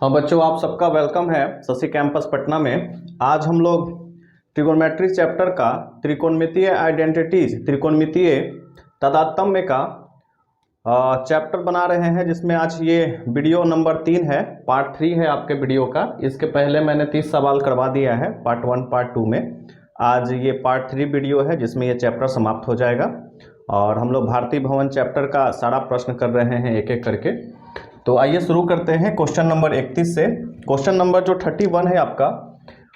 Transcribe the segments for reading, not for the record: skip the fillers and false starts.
हाँ बच्चों, आप सबका वेलकम है शशि कैंपस पटना में। आज हम लोग ट्रिगोनोमेट्री चैप्टर का त्रिकोणमितीय आइडेंटिटीज, त्रिकोणमितीय तादात्म्य का चैप्टर बना रहे हैं, जिसमें आज ये वीडियो नंबर 3 है, पार्ट 3 है आपके वीडियो का। इसके पहले मैंने 30 सवाल करवा दिया है पार्ट 1 पार्ट 2 में। आज ये पार्ट 3 वीडियो है जिसमें ये चैप्टर समाप्त हो जाएगा और हम लोग भारतीय भवन चैप्टर का सारा प्रश्न कर रहे हैं एक एक करके। तो आइए शुरू करते हैं क्वेश्चन नंबर 31 से। क्वेश्चन नंबर जो 31 है आपका,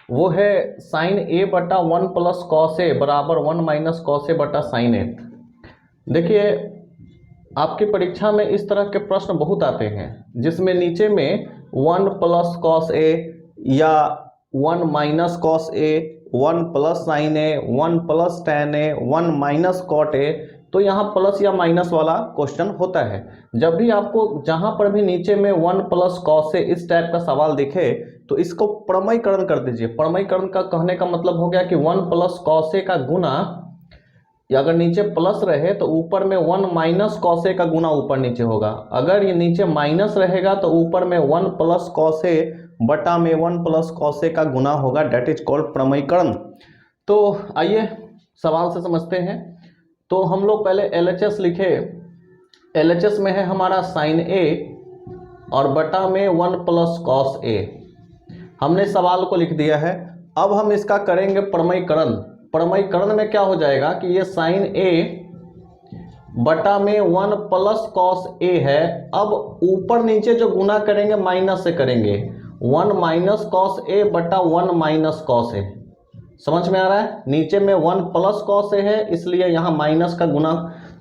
वो है साइन ए बटा 1 प्लस कॉस ए बराबर 1 माइनस कॉस ए बटा साइन ए। देखिए, आपकी परीक्षा में इस तरह के प्रश्न बहुत आते हैं जिसमें नीचे में 1 प्लस कॉस ए या 1 minus cos A, 1 plus sine A, 1 plus tan A, 1 minus cot A. तो यहाँ प्लस या माइनस वाला क्वेश्चन होता है। जब भी आपको जहाँ पर भी नीचे में 1 प्लस कॉस ए इस टाइप का सवाल दिखे तो इसको प्रमेयकरण कर दीजिए। प्रमेयकरण का कहने का मतलब हो गया कि 1 प्लस कॉस ए का गुना, या अगर नीचे प्लस रहे तो ऊपर में 1 माइनस कॉस ए का गुना ऊपर नीचे होगा। अगर ये नीचे माइनस रहेगा तो ऊपर में 1 प्लस कॉस ए बटा में 1 प्लस कॉस ए का गुना होगा। डेट इज कॉल्ड प्रमेयकरण। तो आइए सवाल से समझते हैं। तो हम लोग पहले LHS लिखे। LHS में है हमारा साइन ए और बटा में 1 प्लस कॉस ए। हमने सवाल को लिख दिया है। अब हम इसका करेंगे प्रमेयकरण। प्रमेयकरण में क्या हो जाएगा कि ये साइन ए बटा में 1 प्लस कॉस ए है। अब ऊपर नीचे जो गुना करेंगे माइनस से करेंगे, 1 माइनस कॉस ए बटा 1 माइनस कॉस ए। समझ में आ रहा है? नीचे में 1 प्लस कॉस ए है, इसलिए यहाँ माइनस का गुना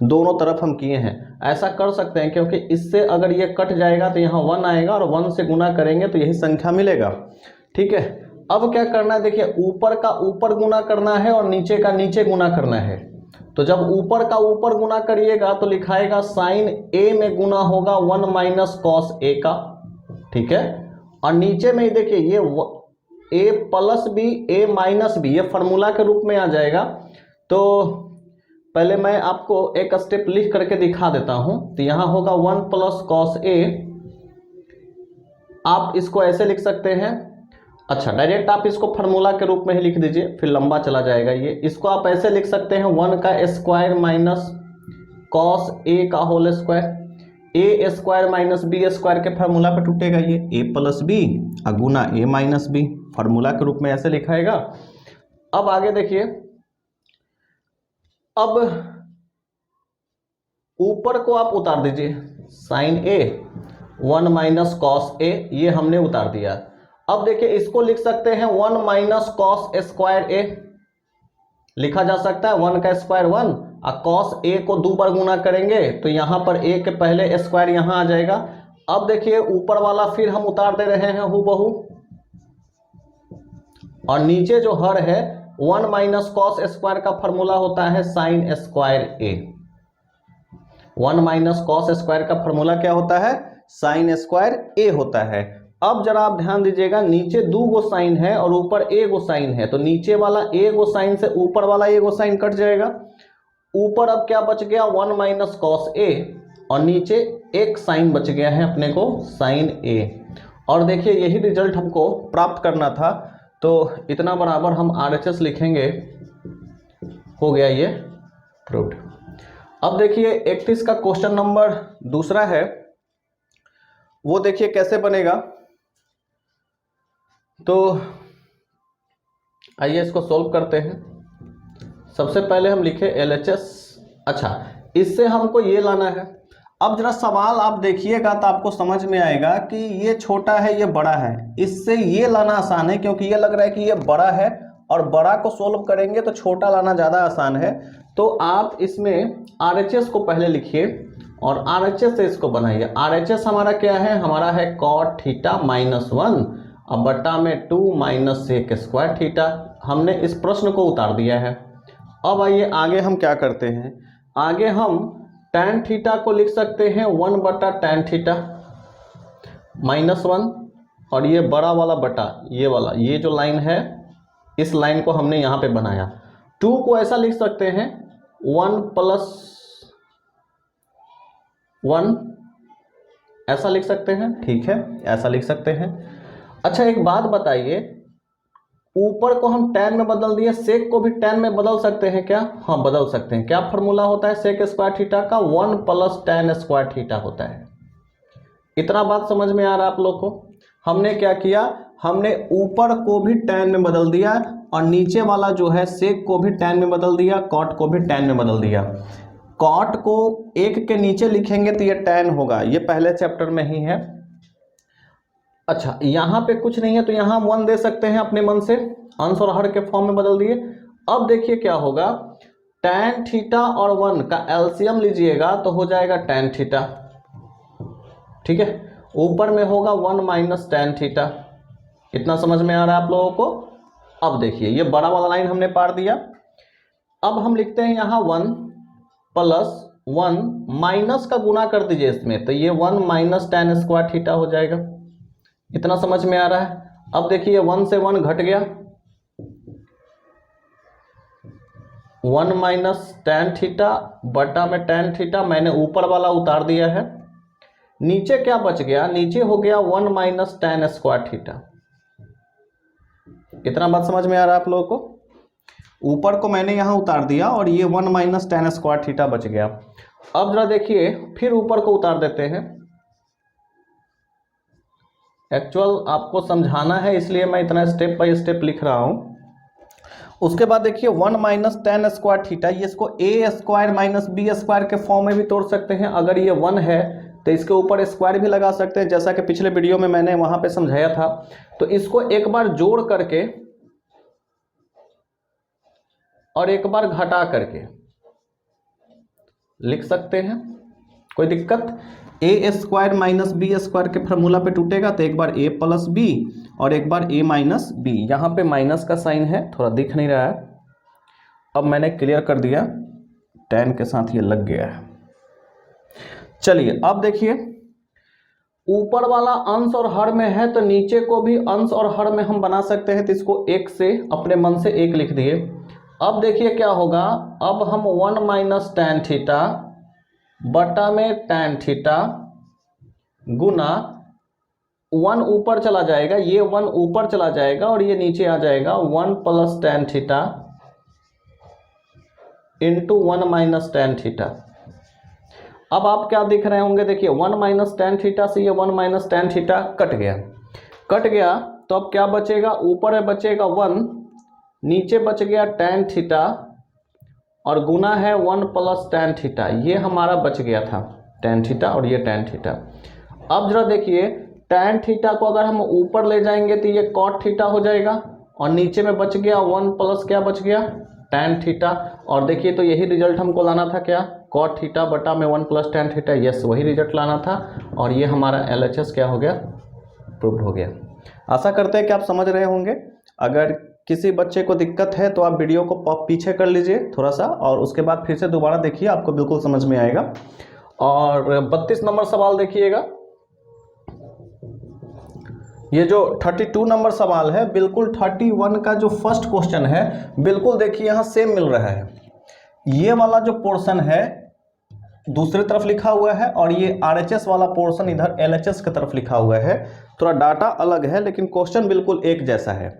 दोनों तरफ हम किए हैं। ऐसा कर सकते हैं क्योंकि इससे अगर ये कट जाएगा तो यहाँ 1 आएगा और 1 से गुना करेंगे तो यही संख्या मिलेगा। ठीक है, अब क्या करना है, देखिए ऊपर का ऊपर गुना करना है और नीचे का नीचे गुना करना है। तो जब ऊपर का ऊपर गुना करिएगा तो लिखाएगा साइन ए में गुना होगा 1 माइनस कॉस ए का। ठीक है, और नीचे में देखिए ये ए प्लस बी ए माइनस बी, ये फार्मूला के रूप में आ जाएगा। तो पहले मैं आपको एक स्टेप लिख करके दिखा देता हूं। तो यहां होगा 1 प्लस कॉस ए। आप इसको ऐसे लिख सकते हैं। अच्छा, डायरेक्ट आप इसको फार्मूला के रूप में ही लिख दीजिए, फिर लंबा चला जाएगा ये। इसको आप ऐसे लिख सकते हैं 1 का स्क्वायर माइनस कॉस ए का होल स्क्वायर। ए स्क्वायर माइनस बी स्क्वायर के फार्मूला पे टूटेगा ये, ए प्लस बी गुना ए माइनस बी, फार्मूला के रूप में ऐसे लिखाएगा। अब आगे देखिए, अब ऊपर को आप उतार दीजिए, साइन ए 1 माइनस कॉस ए, ये हमने उतार दिया। अब देखिए इसको लिख सकते हैं 1 माइनस कॉस स्क्वायर ए, लिखा जा सकता है 1 का स्क्वायर 1 और कॉस ए को 2 बार गुना करेंगे तो यहाँ पर ए के पहले स्क्वायर यहाँ आ जाएगा। अब देखिए ऊपर वाला फिर हम उतार दे रहे हैं हूबहू, और नीचे जो हर है 1 माइनस कॉस स्क्वायर का फॉर्मूला होता है साइन स्क्वायर ए। 1 माइनस कॉस स्क्वायर का फॉर्मूला क्या होता है? साइन स्क्वायर ए होता है। अब जरा आप ध्यान दीजिएगा, नीचे 2 गो साइन है और ऊपर ए गो साइन है, तो नीचे वाला ए गो साइन से ऊपर वाला ए गो साइन कट जाएगा। ऊपर अब क्या बच गया? 1 माइनस कॉस ए, और नीचे एक साइन बच गया है अपने को, साइन ए। और देखिए यही रिजल्ट हमको प्राप्त करना था, तो इतना बराबर हम RHS लिखेंगे। हो गया ये प्रूव्ड। अब देखिए 31 का क्वेश्चन नंबर दूसरा है, वो देखिए कैसे बनेगा। तो आइए इसको सोल्व करते हैं। सबसे पहले हम लिखे LHS। अच्छा, इससे हमको ये लाना है। अब जरा सवाल आप देखिएगा तो आपको समझ में आएगा कि ये छोटा है ये बड़ा है, इससे ये लाना आसान है क्योंकि ये लग रहा है कि ये बड़ा है और बड़ा को सोल्व करेंगे तो छोटा लाना ज़्यादा आसान है। तो आप इसमें RHS को पहले लिखिए और RHS से इसको बनाइए। RHS हमारा क्या है? हमारा है कॉट थीटा माइनस 1 अब बटा में 2 माइनस सेक स्क्वायर थीटा। हमने इस प्रश्न को उतार दिया है। अब आइए आगे हम क्या करते हैं। आगे हम tan थीटा को लिख सकते हैं 1 बटा tan थीटा माइनस 1, और ये बड़ा वाला बटा ये वाला, ये जो लाइन है इस लाइन को हमने यहाँ पे बनाया। 2 को ऐसा लिख सकते हैं 1 प्लस 1 ऐसा लिख सकते हैं, ठीक है, ऐसा लिख सकते हैं। अच्छा एक बात बताइए, ऊपर को हम tan में बदल दिए, सेक को भी tan में बदल सकते हैं क्या? हाँ बदल सकते हैं। क्या फॉर्मूला होता है सेक स्क्वायर थीटा का? 1 प्लस tan स्क्वायर थीटा होता है। इतना बात समझ में आ रहा है आप लोग को? हमने क्या किया, हमने ऊपर को भी tan में बदल दिया और नीचे वाला जो है सेक को भी tan में बदल दिया, कॉट को भी tan में बदल दिया। कॉट को 1 के नीचे लिखेंगे तो ये tan होगा, ये पहले चैप्टर में ही है। अच्छा यहाँ पे कुछ नहीं है तो यहाँ हम 1 दे सकते हैं अपने मन से, अंश और हर के फॉर्म में बदल दिए। अब देखिए क्या होगा, tan थीटा और 1 का एलसीएम लीजिएगा तो हो जाएगा tan थीटा, ठीक है। ऊपर में होगा 1 माइनस tan थीटा। इतना समझ में आ रहा है आप लोगों को? अब देखिए ये बड़ा वाला लाइन हमने पार दिया। अब हम लिखते हैं यहाँ 1 प्लस 1 माइनस का गुना कर दीजिए इसमें, तो ये 1 माइनस tan स्क्वायर थीटा हो जाएगा। इतना समझ में आ रहा है? अब देखिए 1 से 1 घट गया, 1 माइनस tan थीटा बटा में tan थीटा मैंने ऊपर वाला उतार दिया है। नीचे क्या बच गया, नीचे हो गया 1 माइनस tan स्क्वायर थीटा। इतना बात समझ में आ रहा है आप लोगों को? ऊपर को मैंने यहां उतार दिया और ये 1 माइनस tan स्क्वायर थीटा बच गया। अब जरा देखिए फिर ऊपर को उतार देते हैं, एक्चुअल आपको समझाना है इसलिए मैं इतना स्टेप बाय स्टेप लिख रहा हूं। उसके बाद देखिए 1 माइनस tan स्क्वायर थीटा, ये इसको a square minus b square के फॉर्म में भी तोड़ सकते हैं। अगर ये 1 है तो इसके ऊपर स्क्वायर भी लगा सकते हैं, जैसा कि पिछले वीडियो में मैंने वहां पे समझाया था। तो इसको एक बार जोड़ करके और एक बार घटा करके लिख सकते हैं, कोई दिक्कत? ए स्क्वायर माइनस बी स्क्वायर के फार्मूला पे टूटेगा तो एक बार a प्लस बी और एक बार a माइनस बी। यहाँ पे माइनस का साइन है, थोड़ा दिख नहीं रहा है, अब मैंने क्लियर कर दिया, tan के साथ ये लग गया है। चलिए अब देखिए ऊपर वाला अंश और हर में है तो नीचे को भी अंश और हर में हम बना सकते हैं, तो इसको 1 से अपने मन से 1 लिख दिए। अब देखिए क्या होगा, अब हम 1 माइनस tan थीटा बटा में tan थीटा गुना 1 ऊपर चला जाएगा, ये 1 ऊपर चला जाएगा और ये नीचे आ जाएगा 1 plus tan theta into 1 minus tan theta. अब आप क्या दिख रहे होंगे, देखिए 1 माइनस tan थीटा से ये 1 माइनस tan थीटा कट गया तो अब क्या बचेगा, ऊपर में बचेगा 1, नीचे बच गया tan थीटा और गुना है 1 प्लस tan थीटा, ये हमारा बच गया था tan थीटा और ये tan थीटा। अब जरा देखिए tan थीटा को अगर हम ऊपर ले जाएंगे तो ये cot थीटा हो जाएगा और नीचे में बच गया 1 प्लस क्या बच गया tan थीटा। और देखिए तो यही रिजल्ट हमको लाना था, क्या? cot थीटा बटा में 1 प्लस tan थीटा, यस वही रिजल्ट लाना था और ये हमारा LHS क्या हो गया, प्रूव्ड हो गया। आशा करते हैं कि आप समझ रहे होंगे। अगर किसी बच्चे को दिक्कत है तो आप वीडियो को पीछे कर लीजिए थोड़ा सा और उसके बाद फिर से दोबारा देखिए, आपको बिल्कुल समझ में आएगा। और 32 नंबर सवाल देखिएगा, ये जो 32 नंबर सवाल है बिल्कुल 31 का जो फर्स्ट क्वेश्चन है बिल्कुल देखिए यहाँ सेम मिल रहा है। ये वाला जो पोर्शन है दूसरी तरफ लिखा हुआ है और ये RHS वाला पोर्शन इधर LHS की तरफ लिखा हुआ है, थोड़ा डाटा अलग है लेकिन क्वेश्चन बिल्कुल एक जैसा है।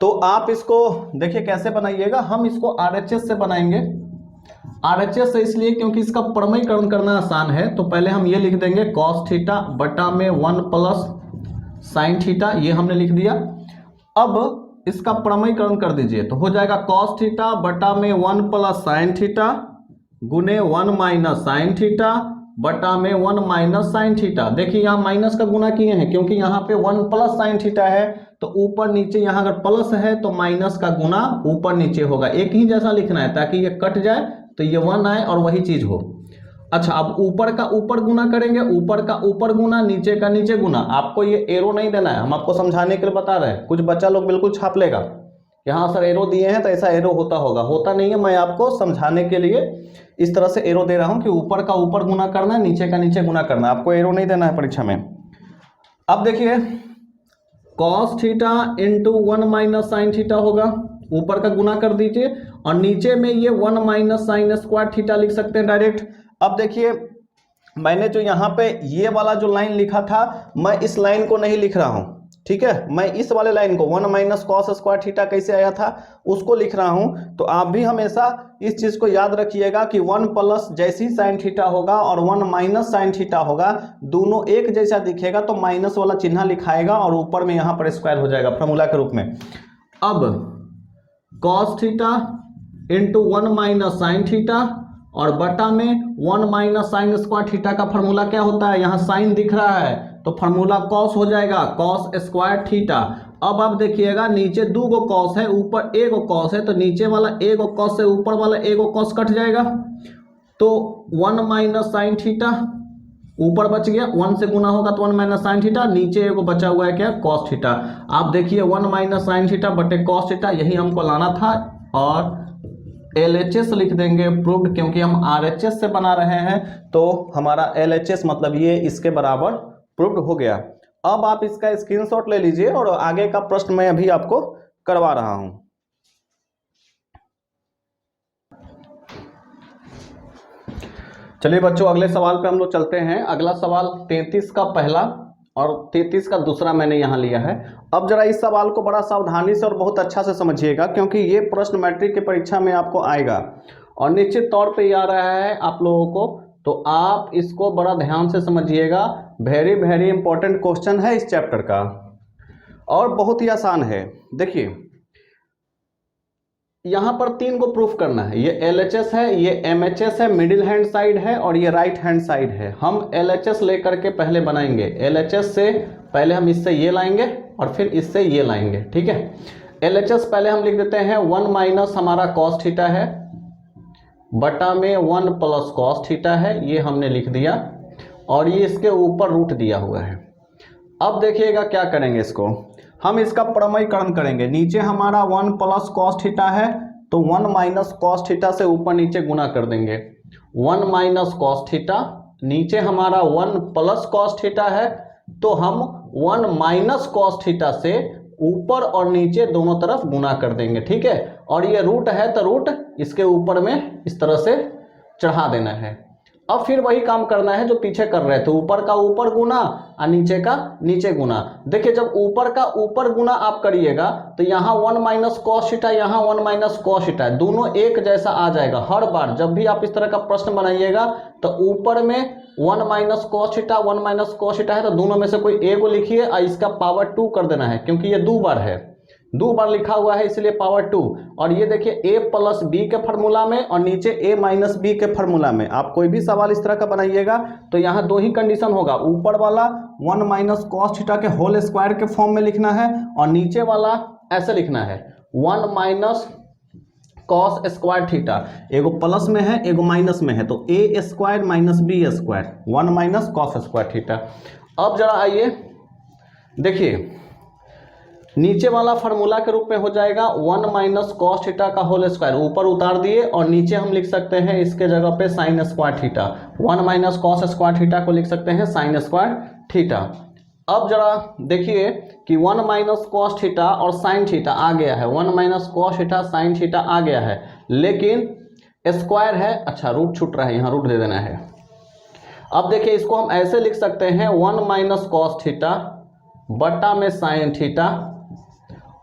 तो आप इसको देखिए कैसे बनाइएगा, हम इसको RHS से बनाएंगे। RHS से इसलिए क्योंकि इसका प्रमेयकरण करना आसान है। तो पहले हम ये लिख देंगे cos थीटा बटा में 1 प्लस साइन थीटा, ये हमने लिख दिया। अब इसका प्रमेयकरण कर दीजिए तो हो जाएगा cos थीटा बटा में 1 प्लस साइन थीटा गुने 1 माइनस साइन थीटा बटा में 1 माइनस साइन थीटा। देखिए यहाँ माइनस का गुना किए हैं क्योंकि यहाँ पे 1 प्लस साइन थीटा है तो ऊपर नीचे, यहाँ अगर प्लस है तो माइनस का गुना ऊपर नीचे होगा, एक ही जैसा लिखना है ताकि ये कट जाए तो ये 1 आए और वही चीज हो। अच्छा अब ऊपर का ऊपर गुना करेंगे, ऊपर का ऊपर गुना नीचे का नीचे गुना। आपको ये एरो नहीं देना है, हम आपको समझाने के लिए बता रहे हैं। कुछ बच्चा लोग बिल्कुल छाप लेगा, यहाँ सर एरो दिए हैं तो ऐसा एरो होता होगा, होता नहीं है। मैं आपको समझाने के लिए इस तरह से एरो दे रहा हूं कि ऊपर का ऊपर गुना करना है, नीचे का नीचे गुना करना है, आपको एरो नहीं देना है परीक्षा में। अब देखिए cos theta into 1 minus sine theta होगा, ऊपर का गुना कर दीजिए और नीचे में ये 1 माइनस साइन स्क्वायर थीटा लिख सकते हैं डायरेक्ट। अब देखिए मैंने जो यहाँ पे ये वाला जो लाइन लिखा था, मैं इस लाइन को नहीं लिख रहा हूँ, ठीक है, मैं इस वाले लाइन को 1 माइनस कॉस स्क्वायर थीटा कैसे आया था उसको लिख रहा हूँ। तो आप भी हमेशा इस चीज को याद रखिएगा कि 1 प्लस जैसी साइन थीटा होगा और 1 माइनस साइन थीटा होगा, दोनों एक जैसा दिखेगा तो माइनस वाला चिन्ह लिखाएगा और ऊपर में यहाँ पर स्क्वायर हो जाएगा फॉर्मूला के रूप में। अब cos theta into 1 minus sign theta और बटा में 1 माइनस साइन स्क्वायर थीटा का फॉर्मूला क्या होता है, यहाँ साइन दिख रहा है तो फॉर्मूला कॉस हो जाएगा, कॉस स्क्वायर थीटा। अब आप देखिएगा नीचे दो गो कॉस है, ऊपर एक कॉस है, तो नीचे वाला एक कॉस से ऊपर वाला एक कॉस कट जाएगा, तो 1 माइनस साइन थीटा ऊपर बच गया, 1 से गुना होगा तो 1 माइनस साइन थीटा, नीचे एक बचा हुआ है क्या, कॉस थीटा। आप देखिए 1 माइनस साइन थीटा बटे कॉस थीटा, यही हमको लाना था और LHS लिख देंगे प्रूव्ड, क्योंकि हम RHS से बना रहे हैं तो हमारा LHS मतलब ये इसके बराबर प्रूव्ड हो गया। अब आप इसका स्क्रीनशॉट ले लीजिए और आगे का प्रश्न मैं अभी आपको करवा रहा हूं। चलिए बच्चों अगले सवाल पे हम लोग चलते हैं। अगला सवाल 33 का पहला और 33 का दूसरा मैंने यहाँ लिया है। अब जरा इस सवाल को बड़ा सावधानी से और बहुत अच्छा से समझिएगा, क्योंकि ये प्रश्न मैट्रिक की परीक्षा में आपको आएगा और निश्चित तौर पे ये आ रहा है आप लोगों को, तो आप इसको बड़ा ध्यान से समझिएगा। वेरी वेरी इंपॉर्टेंट क्वेश्चन है इस चैप्टर का और बहुत ही आसान है। देखिए यहाँ पर 3 को प्रूफ करना है, ये LHS है, ये MHS है, मिडिल हैंड साइड है और ये राइट हैंड साइड है। हम LHS लेकर के पहले बनाएंगे, LHS से पहले हम इससे ये लाएंगे और फिर इससे ये लाएंगे, ठीक है। LHS पहले हम लिख देते हैं 1 माइनस हमारा कॉस थीटा है बटा में 1 प्लस कॉस थीटा है, ये हमने लिख दिया और ये इसके ऊपर रूट दिया हुआ है। अब देखिएगा क्या करेंगे, इसको हम इसका प्रमेयकरण करेंगे। नीचे हमारा 1 प्लस कॉस थीटा है तो 1 माइनस कॉस थीटा से ऊपर नीचे गुना कर देंगे, 1 माइनस कॉस थीटा, नीचे हमारा 1 प्लस कॉस थीटा है तो हम 1 माइनस कॉस थीटा से ऊपर और नीचे दोनों तरफ गुना कर देंगे, ठीक है। और ये रूट है तो रूट इसके ऊपर में इस तरह से चढ़ा देना है। अब फिर वही काम करना है जो पीछे कर रहे थे, ऊपर का ऊपर गुना और नीचे का नीचे गुना। देखिए जब ऊपर का ऊपर गुना आप करिएगा तो यहाँ 1 माइनस कॉस थीटा, यहाँ 1 माइनस कॉस थीटा, दोनों एक जैसा आ जाएगा। हर बार जब भी आप इस तरह का प्रश्न बनाइएगा तो ऊपर में 1 minus cos theta 1 minus cos theta है तो दोनों में से कोई एक को लिखिए और इसका पावर 2 कर देना है, क्योंकि ये 2 बार है, 2 बार लिखा हुआ है इसलिए पावर 2। और ये देखिए a प्लस बी के फार्मूला में और नीचे a माइनस बी के फार्मूला में। आप कोई भी सवाल इस तरह का बनाइएगा तो यहाँ 2 ही कंडीशन होगा, ऊपर वाला 1 माइनस कॉस थीटा के होल स्क्वायर के फॉर्म में लिखना है और नीचे वाला ऐसे लिखना है 1 माइनस कॉस स्क्वायर थीटा, एगो प्लस में है एगो माइनस में है तो a square minus B square 1 minus cos square theta. अब जरा आइए देखिए नीचे वाला फार्मूला के रूप में हो जाएगा 1 माइनस कॉस थीटा का होल स्क्वायर, ऊपर उतार दिए और नीचे हम लिख सकते हैं इसके जगह पे sine square theta, 1 minus cos square theta को लिख सकते हैं साइन स्क्वायर थीटा। अब जरा देखिए कि 1 माइनस कॉस थीटा और साइन थीटा आ गया है, 1 minus cos theta sine theta आ गया है, लेकिन स्क्वायर है, अच्छा रूट छूट रहा है, यहाँ रूट दे देना है। अब देखिए इसको हम ऐसे लिख सकते हैं 1 माइनस कॉस थीटा बटा में साइन थीटा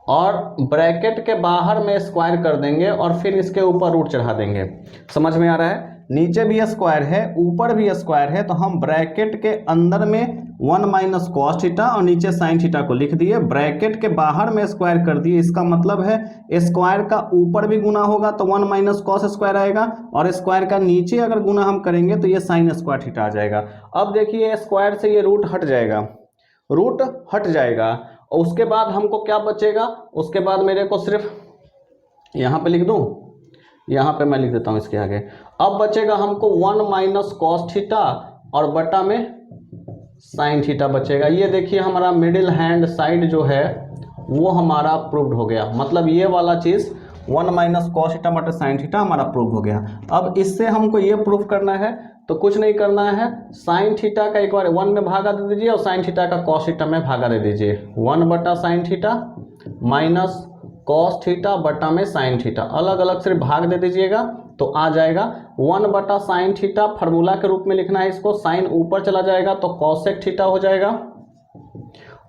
और ब्रैकेट के बाहर में स्क्वायर कर देंगे और फिर इसके ऊपर रूट चढ़ा देंगे। समझ में आ रहा है, नीचे भी स्क्वायर है ऊपर भी स्क्वायर है तो हम ब्रैकेट के अंदर में 1 माइनस कॉस थीटा और नीचे साइन थीटा को लिख दिए, ब्रैकेट के बाहर में स्क्वायर कर दिए। इसका मतलब है स्क्वायर का ऊपर भी गुना होगा तो 1 माइनस कॉस स्क्वायर आएगा और स्क्वायर का नीचे अगर गुना हम करेंगे तो ये साइन स्क्वायर थीटा आ जाएगा। अब देखिए स्क्वायर से ये रूट हट जाएगा, रूट हट जाएगा और उसके बाद हमको क्या बचेगा, उसके बाद मेरे को सिर्फ यहाँ पे लिख दूँ, यहाँ पे मैं लिख देता हूँ इसके आगे। अब बचेगा हमको 1 माइनस कॉस थीटा और बटा में साइन थीटा बचेगा। ये देखिए हमारा मिडिल हैंड साइड जो है वो हमारा प्रूव्ड हो गया, मतलब ये वाला चीज़ 1 माइनस कॉस थीटा बटा साइन थीटा हमारा प्रूव हो गया। अब इससे हमको ये प्रूव करना है तो कुछ नहीं करना है, साइन थीटा का एक बार 1 में भागा दे दीजिए और साइन थीटा का कॉस थीटा में भागा दे दीजिए, 1 बटा sine theta minus cos theta बटा में साइन थीटा, अलग अलग सिर्फ भाग दे दीजिएगा तो आ जाएगा 1/sin थीटा, फार्मूला के रूप में लिखना है इसको, साइन ऊपर चला जाएगा तो कॉसेक थीटा हो जाएगा,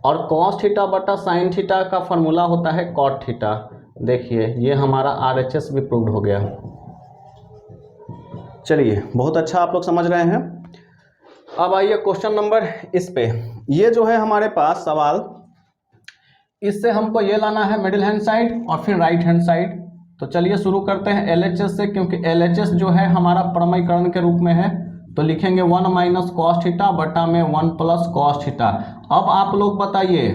और कॉस थीटा बटा साइन थीटा का फार्मूला होता है कॉट थीटा। देखिए ये हमारा RHS भी प्रूव्ड हो गया। चलिए बहुत अच्छा आप लोग समझ रहे हैं। अब आइए क्वेश्चन नंबर इस पे, ये जो है हमारे पास सवाल, इससे हमको ये लाना है मिडिल हैंड साइड और फिर राइट हैंड साइड। तो चलिए शुरू करते हैं LHS से, क्योंकि LHS जो है हमारा प्रमेयकरण के रूप में है, तो लिखेंगे 1 माइनस कॉस थीटा बटा में 1 प्लस कॉस थीटा। अब आप लोग बताइए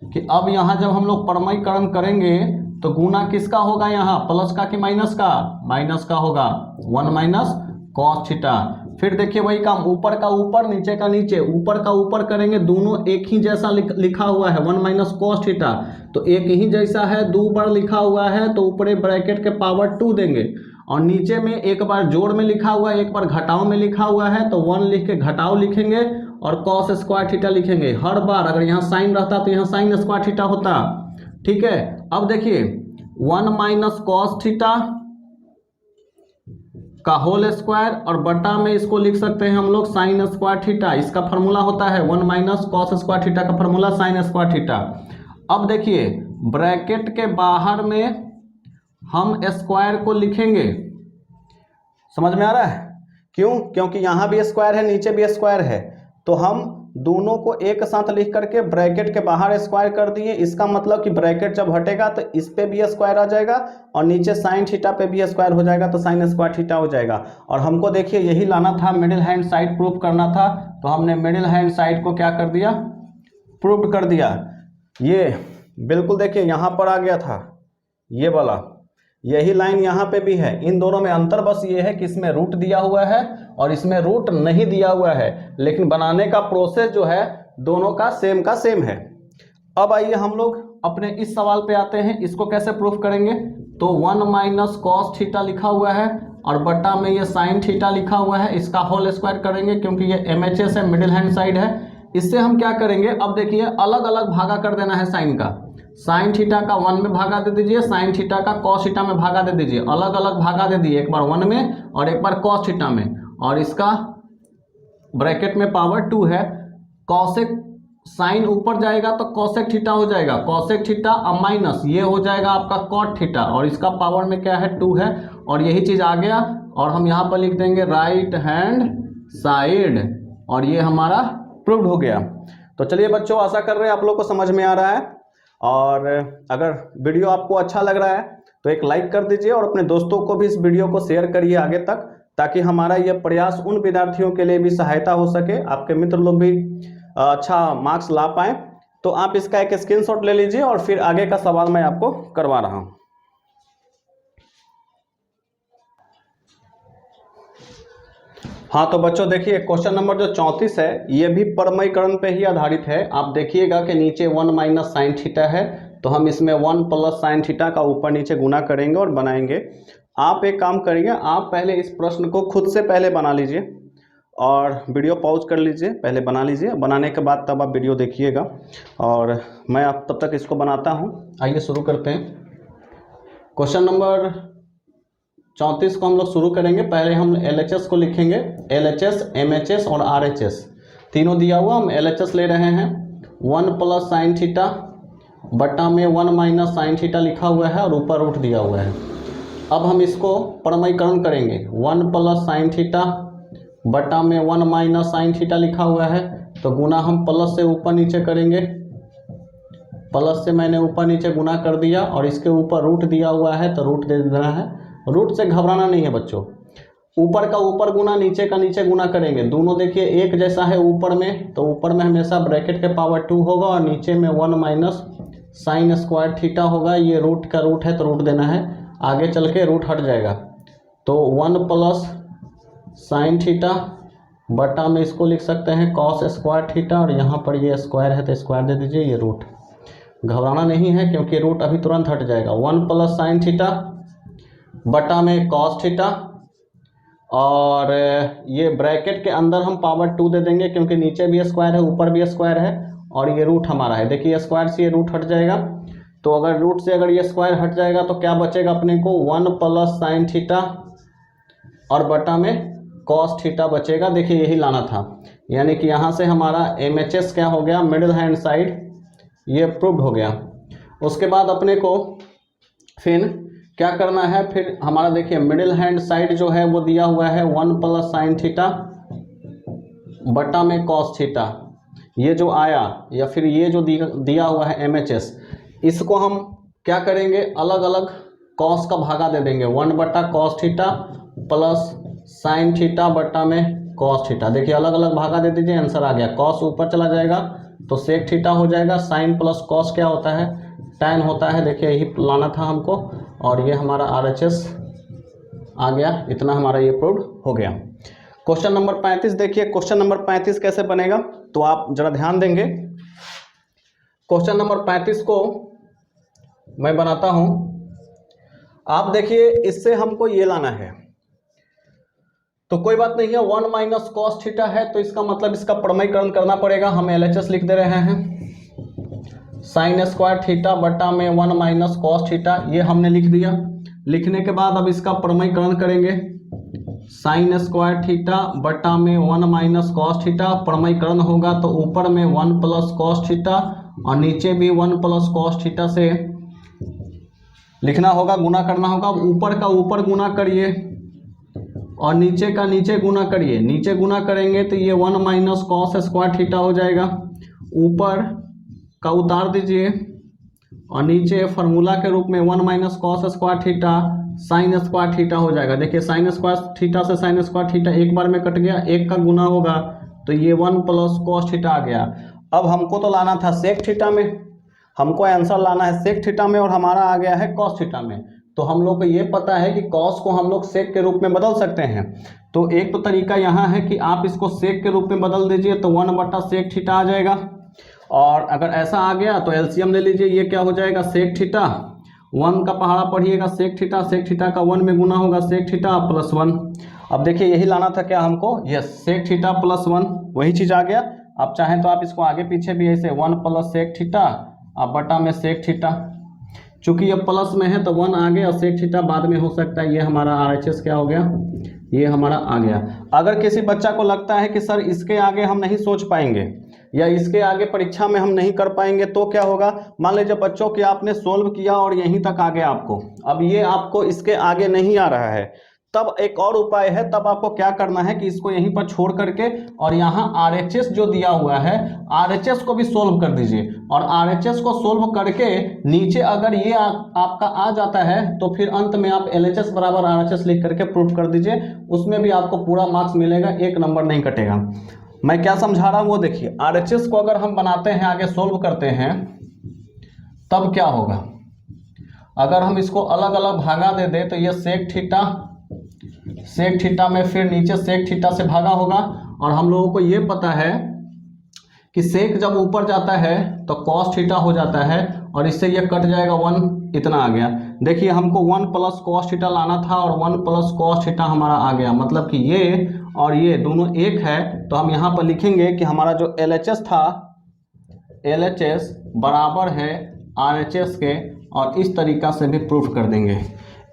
कि अब यहाँ जब हम लोग प्रमेयकरण करेंगे तो गुना किसका होगा, यहाँ प्लस का कि माइनस का? माइनस का होगा, 1 माइनस कॉस थीटा। फिर देखिए वही काम, ऊपर का ऊपर नीचे का नीचे, ऊपर का ऊपर करेंगे, दोनों एक ही जैसा लिखा हुआ है 1 माइनस कॉस थीटा, तो एक ही जैसा है, 2 बार लिखा हुआ है तो ऊपरे ब्रैकेट के पावर 2 देंगे, और नीचे में एक बार जोड़ में लिखा हुआ है, एक बार घटाव में लिखा हुआ है, तो 1 लिख के घटाव लिखेंगे और कॉस स्क्वायर थीटा लिखेंगे। हर बार अगर यहाँ साइन रहता तो यहाँ साइन स्क्वायर थीटा होता। ठीक है, अब देखिए 1 माइनस कॉस थीटा का होल स्क्वायर और बटा में इसको लिख सकते हैं हम लोग साइन स्क्वायर थीटा, इसका फार्मूला होता है 1 माइनस कॉस स्क्वायर थीटा का फार्मूला साइन स्क्वायर थीटा। अब देखिए ब्रैकेट के बाहर में हम स्क्वायर को लिखेंगे, समझ में आ रहा है? क्यों? क्योंकि यहाँ भी स्क्वायर है, नीचे भी स्क्वायर है, तो हम दोनों को एक साथ लिख करके ब्रैकेट के बाहर स्क्वायर कर दिए। इसका मतलब कि ब्रैकेट जब हटेगा तो इस पे भी स्क्वायर आ जाएगा और नीचे साइन थीटा पे भी स्क्वायर हो जाएगा, तो साइन स्क्वायर थीटा हो जाएगा। और हमको देखिए यही लाना था, मिडिल हैंड साइड प्रूव करना था, तो हमने मिडिल हैंड साइड को क्या कर दिया, प्रूव कर दिया। ये बिल्कुल देखिए यहाँ पर आ गया था ये वाला, यही लाइन यहाँ पे भी है। इन दोनों में अंतर बस ये है कि इसमें रूट दिया हुआ है और इसमें रूट नहीं दिया हुआ है, लेकिन बनाने का प्रोसेस जो है दोनों का सेम है। अब आइए हम लोग अपने इस सवाल पे आते हैं, इसको कैसे प्रूफ करेंगे। तो 1 माइनस कॉस थीटा लिखा हुआ है और बटा में ये साइन थीटा लिखा हुआ है, इसका होल स्क्वायर करेंगे क्योंकि ये MHS है, मिडिल हैंड साइड है। इससे हम क्या करेंगे, अब देखिए अलग अलग भागा कर देना है साइन का, साइन थीटा का 1 में भागा दे दीजिए, साइन थीटा का कॉस थीटा में भागा दे दीजिए, अलग अलग भागा दे दिए, एक बार 1 में और एक बार कॉस थीटा में, और इसका ब्रैकेट में पावर 2 है। कॉसेक साइन ऊपर जाएगा तो कॉसेक थीटा हो जाएगा, कॉसेक थीटा अब माइनस ये हो जाएगा आपका कॉट थीटा, और इसका पावर में क्या है 2 है, और यही चीज आ गया। और हम यहाँ पर लिख देंगे राइट हैंड साइड, और ये हमारा प्रूव्ड हो गया। तो चलिए बच्चों, आशा कर रहे हैं आप लोग को समझ में आ रहा है, और अगर वीडियो आपको अच्छा लग रहा है तो एक लाइक कर दीजिए और अपने दोस्तों को भी इस वीडियो को शेयर करिए आगे तक, ताकि हमारा यह प्रयास उन विद्यार्थियों के लिए भी सहायता हो सके, आपके मित्र लोग भी अच्छा मार्क्स ला पाएँ। तो आप इसका एक स्क्रीनशॉट ले लीजिए और फिर आगे का सवाल मैं आपको करवा रहा हूँ। हाँ तो बच्चों देखिए क्वेश्चन नंबर जो 34 है ये भी प्रमेयकरण पे ही आधारित है। आप देखिएगा कि नीचे 1 माइनस साइन थीटा है, तो हम इसमें 1 प्लस साइन थीटा का ऊपर नीचे गुना करेंगे और बनाएंगे। आप एक काम करिए, आप पहले इस प्रश्न को खुद से पहले बना लीजिए और वीडियो पॉज कर लीजिए, पहले बना लीजिए, बनाने के बाद तब आप वीडियो देखिएगा और मैं आप तब तक इसको बनाता हूँ। आइए शुरू करते हैं। क्वेश्चन नंबर 34 को हम लोग शुरू करेंगे। पहले हम LHS को लिखेंगे, LHS, MHS और RHS तीनों दिया हुआ, हम LHS ले रहे हैं। 1 प्लस साइन थीटा बटा में 1 माइनस साइन थीटा लिखा हुआ है और ऊपर रूट दिया हुआ है। अब हम इसको प्रमेयकरण करेंगे, 1 प्लस साइन थीटा बटा में 1 माइनस साइन थीटा लिखा हुआ है, तो गुना हम प्लस से ऊपर नीचे करेंगे, प्लस से मैंने ऊपर नीचे गुना कर दिया और इसके ऊपर रूट दिया हुआ है तो रूट दे देना है। रूट से घबराना नहीं है बच्चों, ऊपर का ऊपर गुना नीचे का नीचे गुना करेंगे, दोनों देखिए एक जैसा है ऊपर में, तो ऊपर में हमेशा ब्रैकेट के पावर 2 होगा और नीचे में 1 माइनस साइन स्क्वायर थीटा होगा। ये रूट का रूट है तो रूट देना है, आगे चल के रूट हट जाएगा, तो 1 प्लस साइन थीटा बटा में इसको लिख सकते हैं कॉस स्क्वायर थीटा, और यहाँ पर ये स्क्वायर है तो स्क्वायर दे दीजिए, ये रूट। घबराना नहीं है क्योंकि रूट अभी तुरंत हट जाएगा। 1 प्लस साइन थीटा बटा में कॉस थीटा, और ये ब्रैकेट के अंदर हम पावर 2 दे देंगे क्योंकि नीचे भी स्क्वायर है ऊपर भी स्क्वायर है, और ये रूट हमारा है। देखिए स्क्वायर से ये रूट हट जाएगा, तो अगर रूट से अगर ये स्क्वायर हट जाएगा तो क्या बचेगा अपने को 1 प्लस साइन थीटा और बटा में कॉस थीटा बचेगा। देखिए यही लाना था, यानी कि यहाँ से हमारा MHS क्या हो गया, मिडिल हैंड साइड, ये प्रूव्ड हो गया। उसके बाद अपने को फिर क्या करना है, फिर हमारा देखिए मिडिल हैंड साइड जो है वो दिया हुआ है 1 प्लस साइन थीटा बटा में कॉस थीटा, ये जो आया या फिर ये जो दिया हुआ है MHS, इसको हम क्या करेंगे, अलग अलग कॉस का भागा दे देंगे, 1 बटा cos theta plus sine theta बटा में कॉस थीटा। देखिए अलग अलग भागा दे दीजिए, आंसर आ गया। कॉस ऊपर चला जाएगा तो सेक थीटा हो जाएगा, साइन प्लस कॉस क्या होता है, टैन होता है। देखिए यही लाना था हमको, और ये हमारा RHS आ गया। इतना हमारा ये प्रूव्ड हो गया। क्वेश्चन नंबर 35 देखिए, क्वेश्चन नंबर 35 कैसे बनेगा, तो आप जरा ध्यान देंगे। क्वेश्चन नंबर 35 को मैं बनाता हूं। आप देखिए इससे हमको ये लाना है, तो कोई बात नहीं है, 1 माइनस कॉस थीटा है तो इसका मतलब इसका प्रमेयकरण करना पड़ेगा। हम LHS लिख दे रहे हैं, साइन स्क्वायर थीटा बटा में 1 माइनस कॉस थीटा, ये हमने लिख दिया। लिखने के बाद अब इसका प्रमेयकरण करेंगे, साइन स्क्वायर थीटा बटा में 1 माइनस कॉस थीटा, प्रमेयकरण होगा तो ऊपर में 1 प्लस कॉस थीटा और नीचे भी 1 प्लस कॉस थीटा से लिखना होगा, गुना करना होगा। ऊपर का ऊपर गुना करिए और नीचे का नीचे गुना करिए। नीचे गुना करेंगे तो ये 1 माइनस कॉस स्क्वायर थीटा हो जाएगा, ऊपर का उतार दीजिए और नीचे फार्मूला के रूप में 1 minus cos square theta sine square theta हो जाएगा। देखिए साइन स्क्वायर थीटा से साइन स्क्वायर थीटा एक बार में कट गया, एक का गुना होगा तो ये 1 प्लस कॉस थीटा आ गया। अब हमको तो लाना था सेक थीटा में, हमको आंसर लाना है सेक थीटा में, और हमारा आ गया है कॉस थीटा में। तो हम लोग को ये पता है कि कॉस को हम लोग सेक के रूप में बदल सकते हैं। तो एक तो तरीका यहाँ है कि आप इसको सेक के रूप में बदल दीजिए, तो 1 बटा सेक थीटा आ जाएगा। और अगर ऐसा आ गया तो एलसीएम ले लीजिए, ये क्या हो जाएगा, सेक थीटा 1 का पहाड़ा पढ़िएगा, सेक थीटा का 1 में गुना होगा, सेक थीटा प्लस 1। अब देखिए यही लाना था क्या हमको, यस, सेक थीटा प्लस 1, वही चीज़ आ गया। आप चाहें तो आप इसको आगे पीछे भी ऐसे 1 प्लस सेक थीटा अब बटा में सेक थीटा, चूंकि ये प्लस में है तो 1 आगे और सेक थीटा बाद में हो सकता है। ये हमारा RHS क्या हो गया, ये हमारा आ गया। अगर किसी बच्चा को लगता है कि सर इसके आगे हम नहीं सोच पाएंगे या इसके आगे परीक्षा में हम नहीं कर पाएंगे, तो क्या होगा, मान लीजिए बच्चों कि आपने सोल्व किया और यहीं तक आ गया आपको, अब ये आपको इसके आगे नहीं आ रहा है, तब एक और उपाय है। तब आपको क्या करना है कि इसको यहीं पर छोड़ करके और यहाँ RHS जो दिया हुआ है RHS को भी सोल्व कर दीजिए, और RHS को सोल्व करके नीचे अगर ये आपका आ जाता है तो फिर अंत में आप LHS बराबर RHS लिख करके प्रूफ कर दीजिए, उसमें भी आपको पूरा मार्क्स मिलेगा, 1 नंबर नहीं कटेगा। मैं क्या समझा रहा हूँ वो देखिए, RHS को अगर हम बनाते हैं, आगे सोल्व करते हैं, तब क्या होगा, अगर हम इसको अलग अलग भागा दे दें तो ये सेक थीटा में फिर नीचे सेक थीटा से भागा होगा, और हम लोगों को ये पता है कि सेक जब ऊपर जाता है तो कॉस थीटा हो जाता है, और इससे ये कट जाएगा 1, इतना आ गया। देखिए हमको 1 प्लस कॉस थीटा लाना था और 1 प्लस कॉस थीटा हमारा आ गया, मतलब कि ये और ये दोनों एक है। तो हम यहाँ पर लिखेंगे कि हमारा जो LHS था, LHS बराबर है RHS के, और इस तरीका से भी प्रूफ कर देंगे।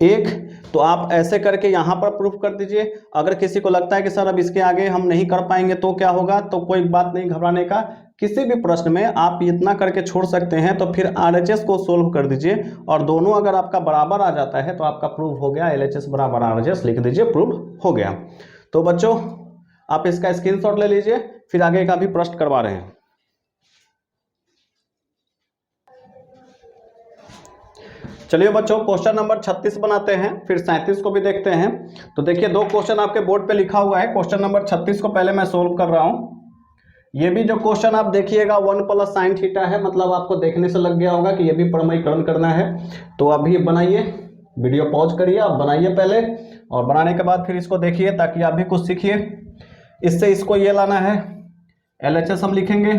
एक तो आप ऐसे करके यहाँ पर प्रूफ कर दीजिए। अगर किसी को लगता है कि सर अब इसके आगे हम नहीं कर पाएंगे तो क्या होगा, तो कोई बात नहीं घबराने का, किसी भी प्रश्न में आप इतना करके छोड़ सकते हैं, तो फिर RHS को सोल्व कर दीजिए, और दोनों अगर आपका बराबर आ जाता है तो आपका प्रूफ हो गया, LHS बराबर RHS लिख दीजिए, प्रूफ हो गया। तो बच्चों आप इसका स्क्रीनशॉट ले लीजिए, फिर आगे का भी प्रश्न करवा रहे हैं। चलिए बच्चों क्वेश्चन नंबर 36 बनाते हैं, फिर 37 को भी देखते हैं। तो देखिए 2 क्वेश्चन आपके बोर्ड पे लिखा हुआ है। क्वेश्चन नंबर 36 को पहले मैं सोल्व कर रहा हूं। ये भी जो क्वेश्चन आप देखिएगा 1 प्लस साइन थीटा है, मतलब आपको देखने से लग गया होगा कि ये भी प्रमेयकरण करना है। तो अभी बनाइए, वीडियो पॉज करिए, आप बनाइए पहले, और बनाने के बाद फिर इसको देखिए ताकि आप भी कुछ सीखिए। इससे इसको ये लाना है, LHS हम लिखेंगे।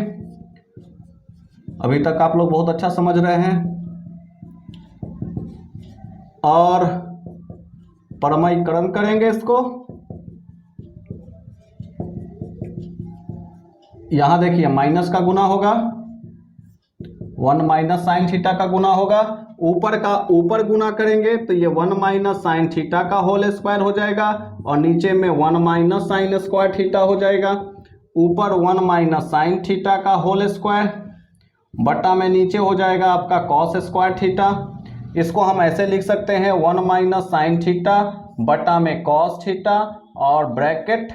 अभी तक आप लोग बहुत अच्छा समझ रहे हैं, और प्रमेयकरण करेंगे इसको। यहां देखिए माइनस का गुना होगा 1 माइनस साइन थीटा का गुना होगा, ऊपर का ऊपर गुना करेंगे तो ये 1 माइनस साइन थीटा का होल स्क्वायर हो जाएगा और नीचे में 1 माइनस साइन स्क्वायर थीटा हो जाएगा। ऊपर 1 माइनस साइन थीटा का होल स्क्वायर बटा में नीचे हो जाएगा आपका कॉस स्क्वायर थीटा। इसको हम ऐसे लिख सकते हैं 1 माइनस साइन थीटा बटा में कॉस थीटा और ब्रैकेट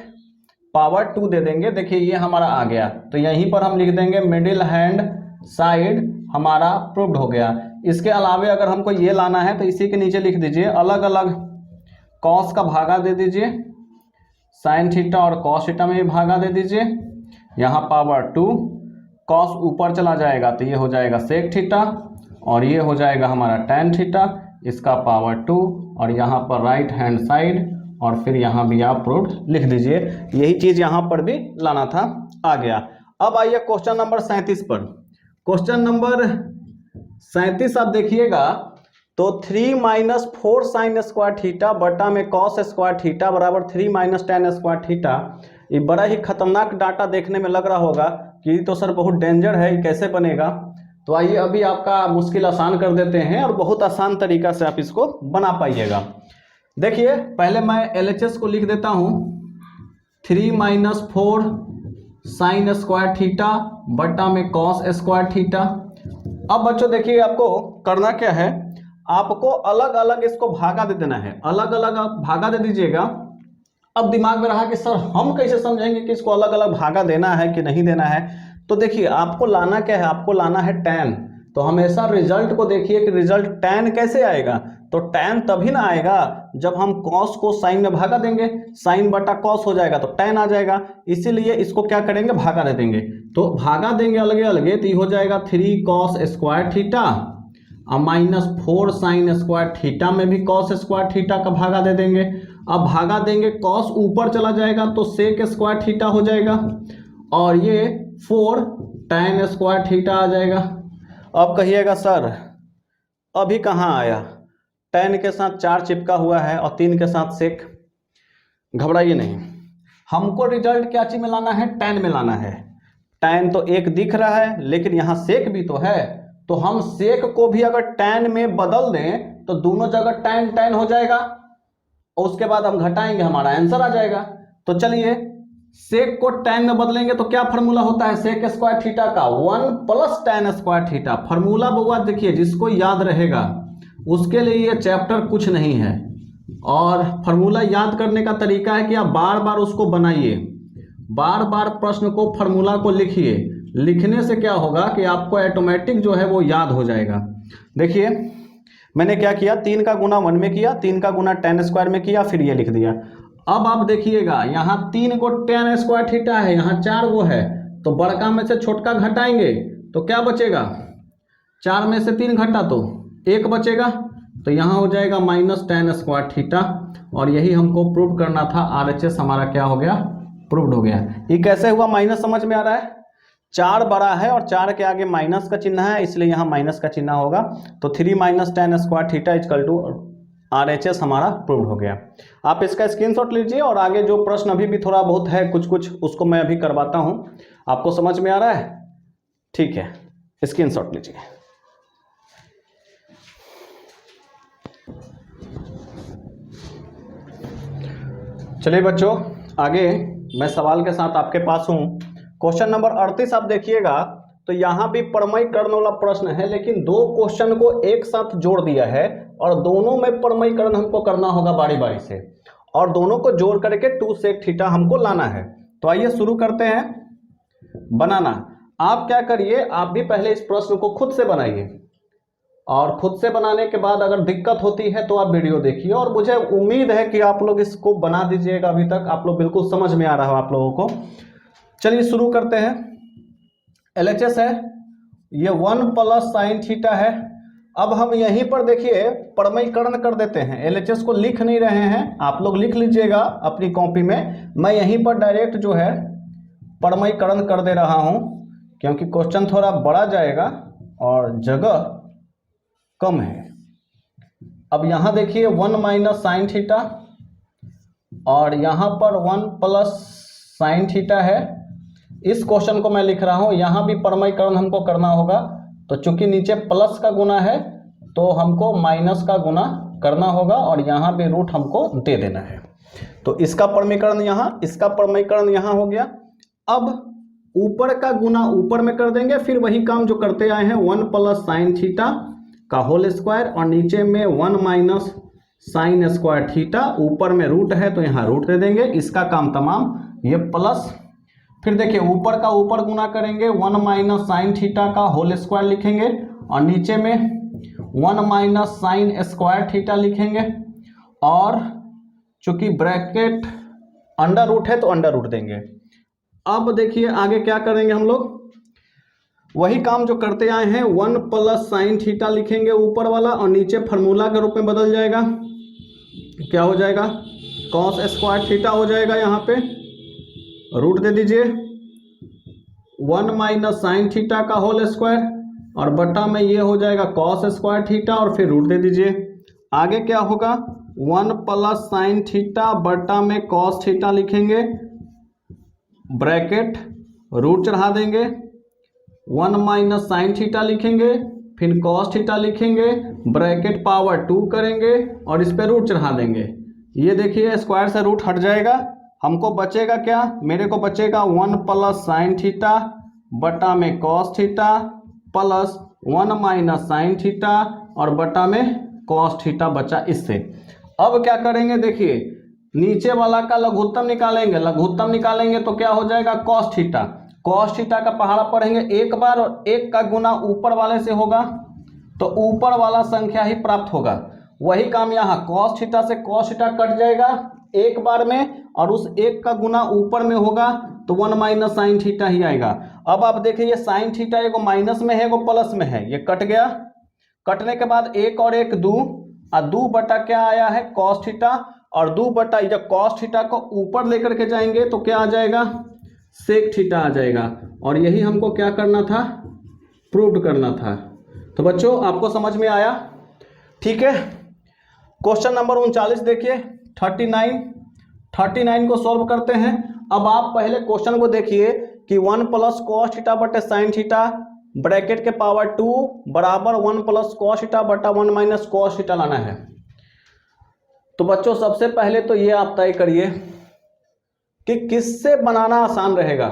पावर 2 दे देंगे। देखिए ये हमारा आ गया, तो यहीं पर हम लिख देंगे मिडिल हैंड साइड हमारा प्रूव्ड हो गया। इसके अलावे अगर हमको ये लाना है तो इसी के नीचे लिख दीजिए अलग अलग कॉस का भागा दे दीजिए, साइन थीटा और कॉस थीटा में भी भागा दे दीजिए। यहाँ पावर 2, कॉस ऊपर चला जाएगा तो ये हो जाएगा सेक थीटा और ये हो जाएगा हमारा टैन थीटा, इसका पावर 2 और यहाँ पर राइट हैंड साइड और फिर यहाँ भी आप प्रूव्ड लिख दीजिए। यही चीज़ यहाँ पर भी लाना था, आ गया। अब आइए क्वेश्चन नंबर 37 पर। क्वेश्चन नंबर 37 आप देखिएगा तो 3 माइनस 4 साइन स्क्वायर थीटा बटा में कॉस स्क्वायर थीटा बराबर 3 माइनस टैन स्क्वायर थीटा। ये बड़ा ही खतरनाक डाटा देखने में लग रहा होगा कि तो सर बहुत डेंजर है, ये कैसे बनेगा। तो आइए अभी आपका मुश्किल आसान कर देते हैं और बहुत आसान तरीका से आप इसको बना पाइएगा। देखिए पहले मैं LHS को लिख देता हूँ 3 माइनस 4 साइन स्क्वायर थीटा बटा में कॉस स्क्वायर थीटा। अब बच्चों देखिए आपको करना क्या है, आपको अलग अलग इसको भागा दे देना है, अलग अलग आप भागा दे दीजिएगा। अब दिमाग में रहा कि सर हम कैसे समझेंगे कि इसको अलग अलग भागा देना है कि नहीं देना है। तो देखिए आपको लाना क्या है, आपको लाना है टैन। तो हमेशा रिजल्ट को देखिए कि रिजल्ट टैन कैसे आएगा। तो टैन तभी ना आएगा जब हम कॉस को साइन में भागा देंगे, साइन बटा कॉस हो जाएगा तो टैन आ जाएगा। इसीलिए इसको क्या करेंगे, भागा दे देंगे। तो भागा देंगे अलगे अलगे तो ये हो जाएगा 3 कॉस स्क्वायर थीटा और माइनस 4 साइन स्क्वायर थीटा में भी कॉस स्क्वायर थीटा का भागा दे देंगे। अब भागा देंगे कॉस ऊपर चला जाएगा तो सेक स्क्वायर थीटा हो जाएगा और ये 4 टैन स्क्वायर थीटा आ जाएगा। अब कहिएगा सर अभी कहाँ आया, टैन के साथ 4 चिपका हुआ है और 3 के साथ सेक। घबराइए नहीं, हमको रिजल्ट क्या चीज में लाना है, टैन में लाना है। टैन तो एक दिख रहा है लेकिन यहाँ सेक भी तो है, तो हम सेक को भी अगर टैन में बदल दें तो दोनों जगह टैन टैन हो जाएगा और उसके बाद हम घटाएंगे हमारा आंसर आ जाएगा। तो चलिए सेक को टैन में बदलेंगे तो क्या फार्मूला होता है सेक स्क्वायर थीटा का, 1 plus tan square theta. Formula बउआ देखिए जिसको याद रहेगा उसके लिए ये चैप्टर कुछ नहीं है। और फार्मूला याद करने का तरीका है कि आप बार बार उसको बनाइए, बार बार प्रश्न को फार्मूला को लिखिए। लिखने से क्या होगा कि आपको ऑटोमेटिक जो है वो याद हो जाएगा। देखिए मैंने क्या किया, 3 का गुना 1 में किया, 3 का गुना टैन स्क्वायर में किया, फिर ये लिख दिया। अब आप देखिएगा यहाँ 3 को टैन स्क्वायर थीटा है, यहाँ 4 वो है, तो बड़का में से छोटका घटाएंगे तो क्या बचेगा, 4 में से 3 घटा तो 1 बचेगा। तो यहाँ हो जाएगा माइनस टैन स्क्वायर थीटा और यही हमको प्रूव करना था। RHS हमारा क्या हो गया, प्रूव्ड हो गया। ये कैसे हुआ, माइनस समझ में आ रहा है, 4 बड़ा है और 4 के आगे माइनस का चिन्ह है इसलिए यहाँ माइनस का चिन्ह होगा। तो 3 minus tan square theta equal to RHS हमारा प्रूव्ड हो गया। आप इसका स्क्रीनशॉट लीजिए और आगे जो प्रश्न अभी भी थोड़ा बहुत है कुछ कुछ उसको मैं अभी करवाता हूँ। आपको समझ में आ रहा है, ठीक है, स्क्रीनशॉट लीजिए। चलिए बच्चों आगे मैं सवाल के साथ आपके पास हूँ। क्वेश्चन नंबर 38 आप देखिएगा तो यहाँ भी प्रमेयकरण वाला प्रश्न है, लेकिन 2 क्वेश्चन को एक साथ जोड़ दिया है और दोनों में प्रमेयकरण हमको करना होगा बारी बारी से और दोनों को जोड़ करके 2 सेक थीटा हमको लाना है। तो आइए शुरू करते हैं बनाना। आप क्या करिए, आप भी पहले इस प्रश्न को खुद से बनाइए और खुद से बनाने के बाद अगर दिक्कत होती है तो आप वीडियो देखिए और मुझे उम्मीद है कि आप लोग इसको बना दीजिएगा। अभी तक आप लोग बिल्कुल समझ में आ रहा हो आप लोगों को। चलिए शुरू करते हैं। LHS है ये 1 प्लस साइन थीटा है। अब हम यहीं पर देखिए प्रमेयकरण कर देते हैं। LHS को लिख नहीं रहे हैं, आप लोग लिख लीजिएगा अपनी कॉपी में। मैं यहीं पर डायरेक्ट जो है प्रमेयकरण कर दे रहा हूं क्योंकि क्वेश्चन थोड़ा बड़ा जाएगा और जगह कम है। अब यहाँ देखिए 1 माइनस साइन थीटा और यहाँ पर 1 प्लस साइन थीटा है। इस क्वेश्चन को मैं लिख रहा हूँ, यहाँ भी प्रमेयकरण हमको करना होगा तो चूंकि नीचे प्लस का गुना है तो हमको माइनस का गुना करना होगा और यहाँ भी रूट हमको दे देना है। तो इसका प्रमीकरण यहाँ, इसका प्रमीकरण यहाँ हो गया। अब ऊपर का गुना ऊपर में कर देंगे, फिर वही काम जो करते आए हैं 1 प्लस साइन थीटा का होल स्क्वायर और नीचे में 1 माइनस साइन स्क्वायर थीटा, ऊपर में रूट है तो यहाँ रूट दे देंगे, इसका काम तमाम। ये प्लस, फिर देखिए ऊपर का ऊपर गुना करेंगे 1 माइनस साइन थीटा का होल स्क्वायर लिखेंगे और नीचे में 1 माइनस साइन स्क्वायर थीटा लिखेंगे और चूंकि ब्रैकेट अंडर रूट है तो अंडर रूट देंगे। अब देखिए आगे क्या करेंगे हम लोग, वही काम जो करते आए हैं 1 प्लस साइन थीटा लिखेंगे ऊपर वाला और नीचे फार्मूला के रूप में बदल जाएगा, क्या हो जाएगा कॉस स्क्वायर थीटा हो जाएगा, यहाँ पे रूट दे दीजिए 1 माइनस साइन थीटा का होल स्क्वायर और बटा में ये हो जाएगा कॉस स्क्वायर थीटा और फिर रूट दे दीजिए। आगे क्या होगा 1 प्लस साइन थीटा बटा में कॉस थीटा लिखेंगे, ब्रैकेट रूट चढ़ा देंगे, 1 माइनस साइन थीटा लिखेंगे, फिर कॉस थीटा लिखेंगे, ब्रैकेट पावर 2 करेंगे और इस पर रूट चढ़ा देंगे। ये देखिए स्क्वायर से रूट हट जाएगा, हमको बचेगा क्या, मेरे को बचेगा 1 प्लस साइन थीटा बटा में cos theta plus 1 minus sign theta और बटा में कॉस थीटा बचा इससे। अब क्या करेंगे, देखिए नीचे वाला का लघुत्तम निकालेंगे, लघुत्तम निकालेंगे तो क्या हो जाएगा कॉस थीटा, कॉस थीटा का पहाड़ा पढ़ेंगे एक बार और एक का गुना ऊपर वाले से होगा तो ऊपर वाला संख्या ही प्राप्त होगा। वही काम यहाँ कॉस थीटा से कॉस थीटा कट जाएगा एक बार में और उस एक का गुना ऊपर में होगा तो 1 माइनस साइन थीटा ही आएगा। अब आप देखिए ये साइन थीटा एगो माइनस में है एगो प्लस में है, ये कट गया, कटने के बाद एक और एक 2 और 2 बटा क्या आया है कॉस थीटा और 2 बटा जब कॉस थीटा को ऊपर लेकर के जाएंगे तो क्या आ जाएगा सेक थीटा आ जाएगा और यही हमको क्या करना था प्रूव करना था। तो बच्चों आपको समझ में आया, ठीक है। क्वेश्चन नंबर 39 देखिए 39 को सॉल्व करते हैं। अब आप पहले क्वेश्चन को देखिए कि 1 प्लस कॉस थीटा बटे साइन थीटा ब्रैकेट के पावर 2 बराबर 1 प्लस कॉस थीटा बटा 1 माइनस कॉस थीटा लाना है। तो बच्चों सबसे पहले तो ये आप तय करिए कि किससे बनाना आसान रहेगा।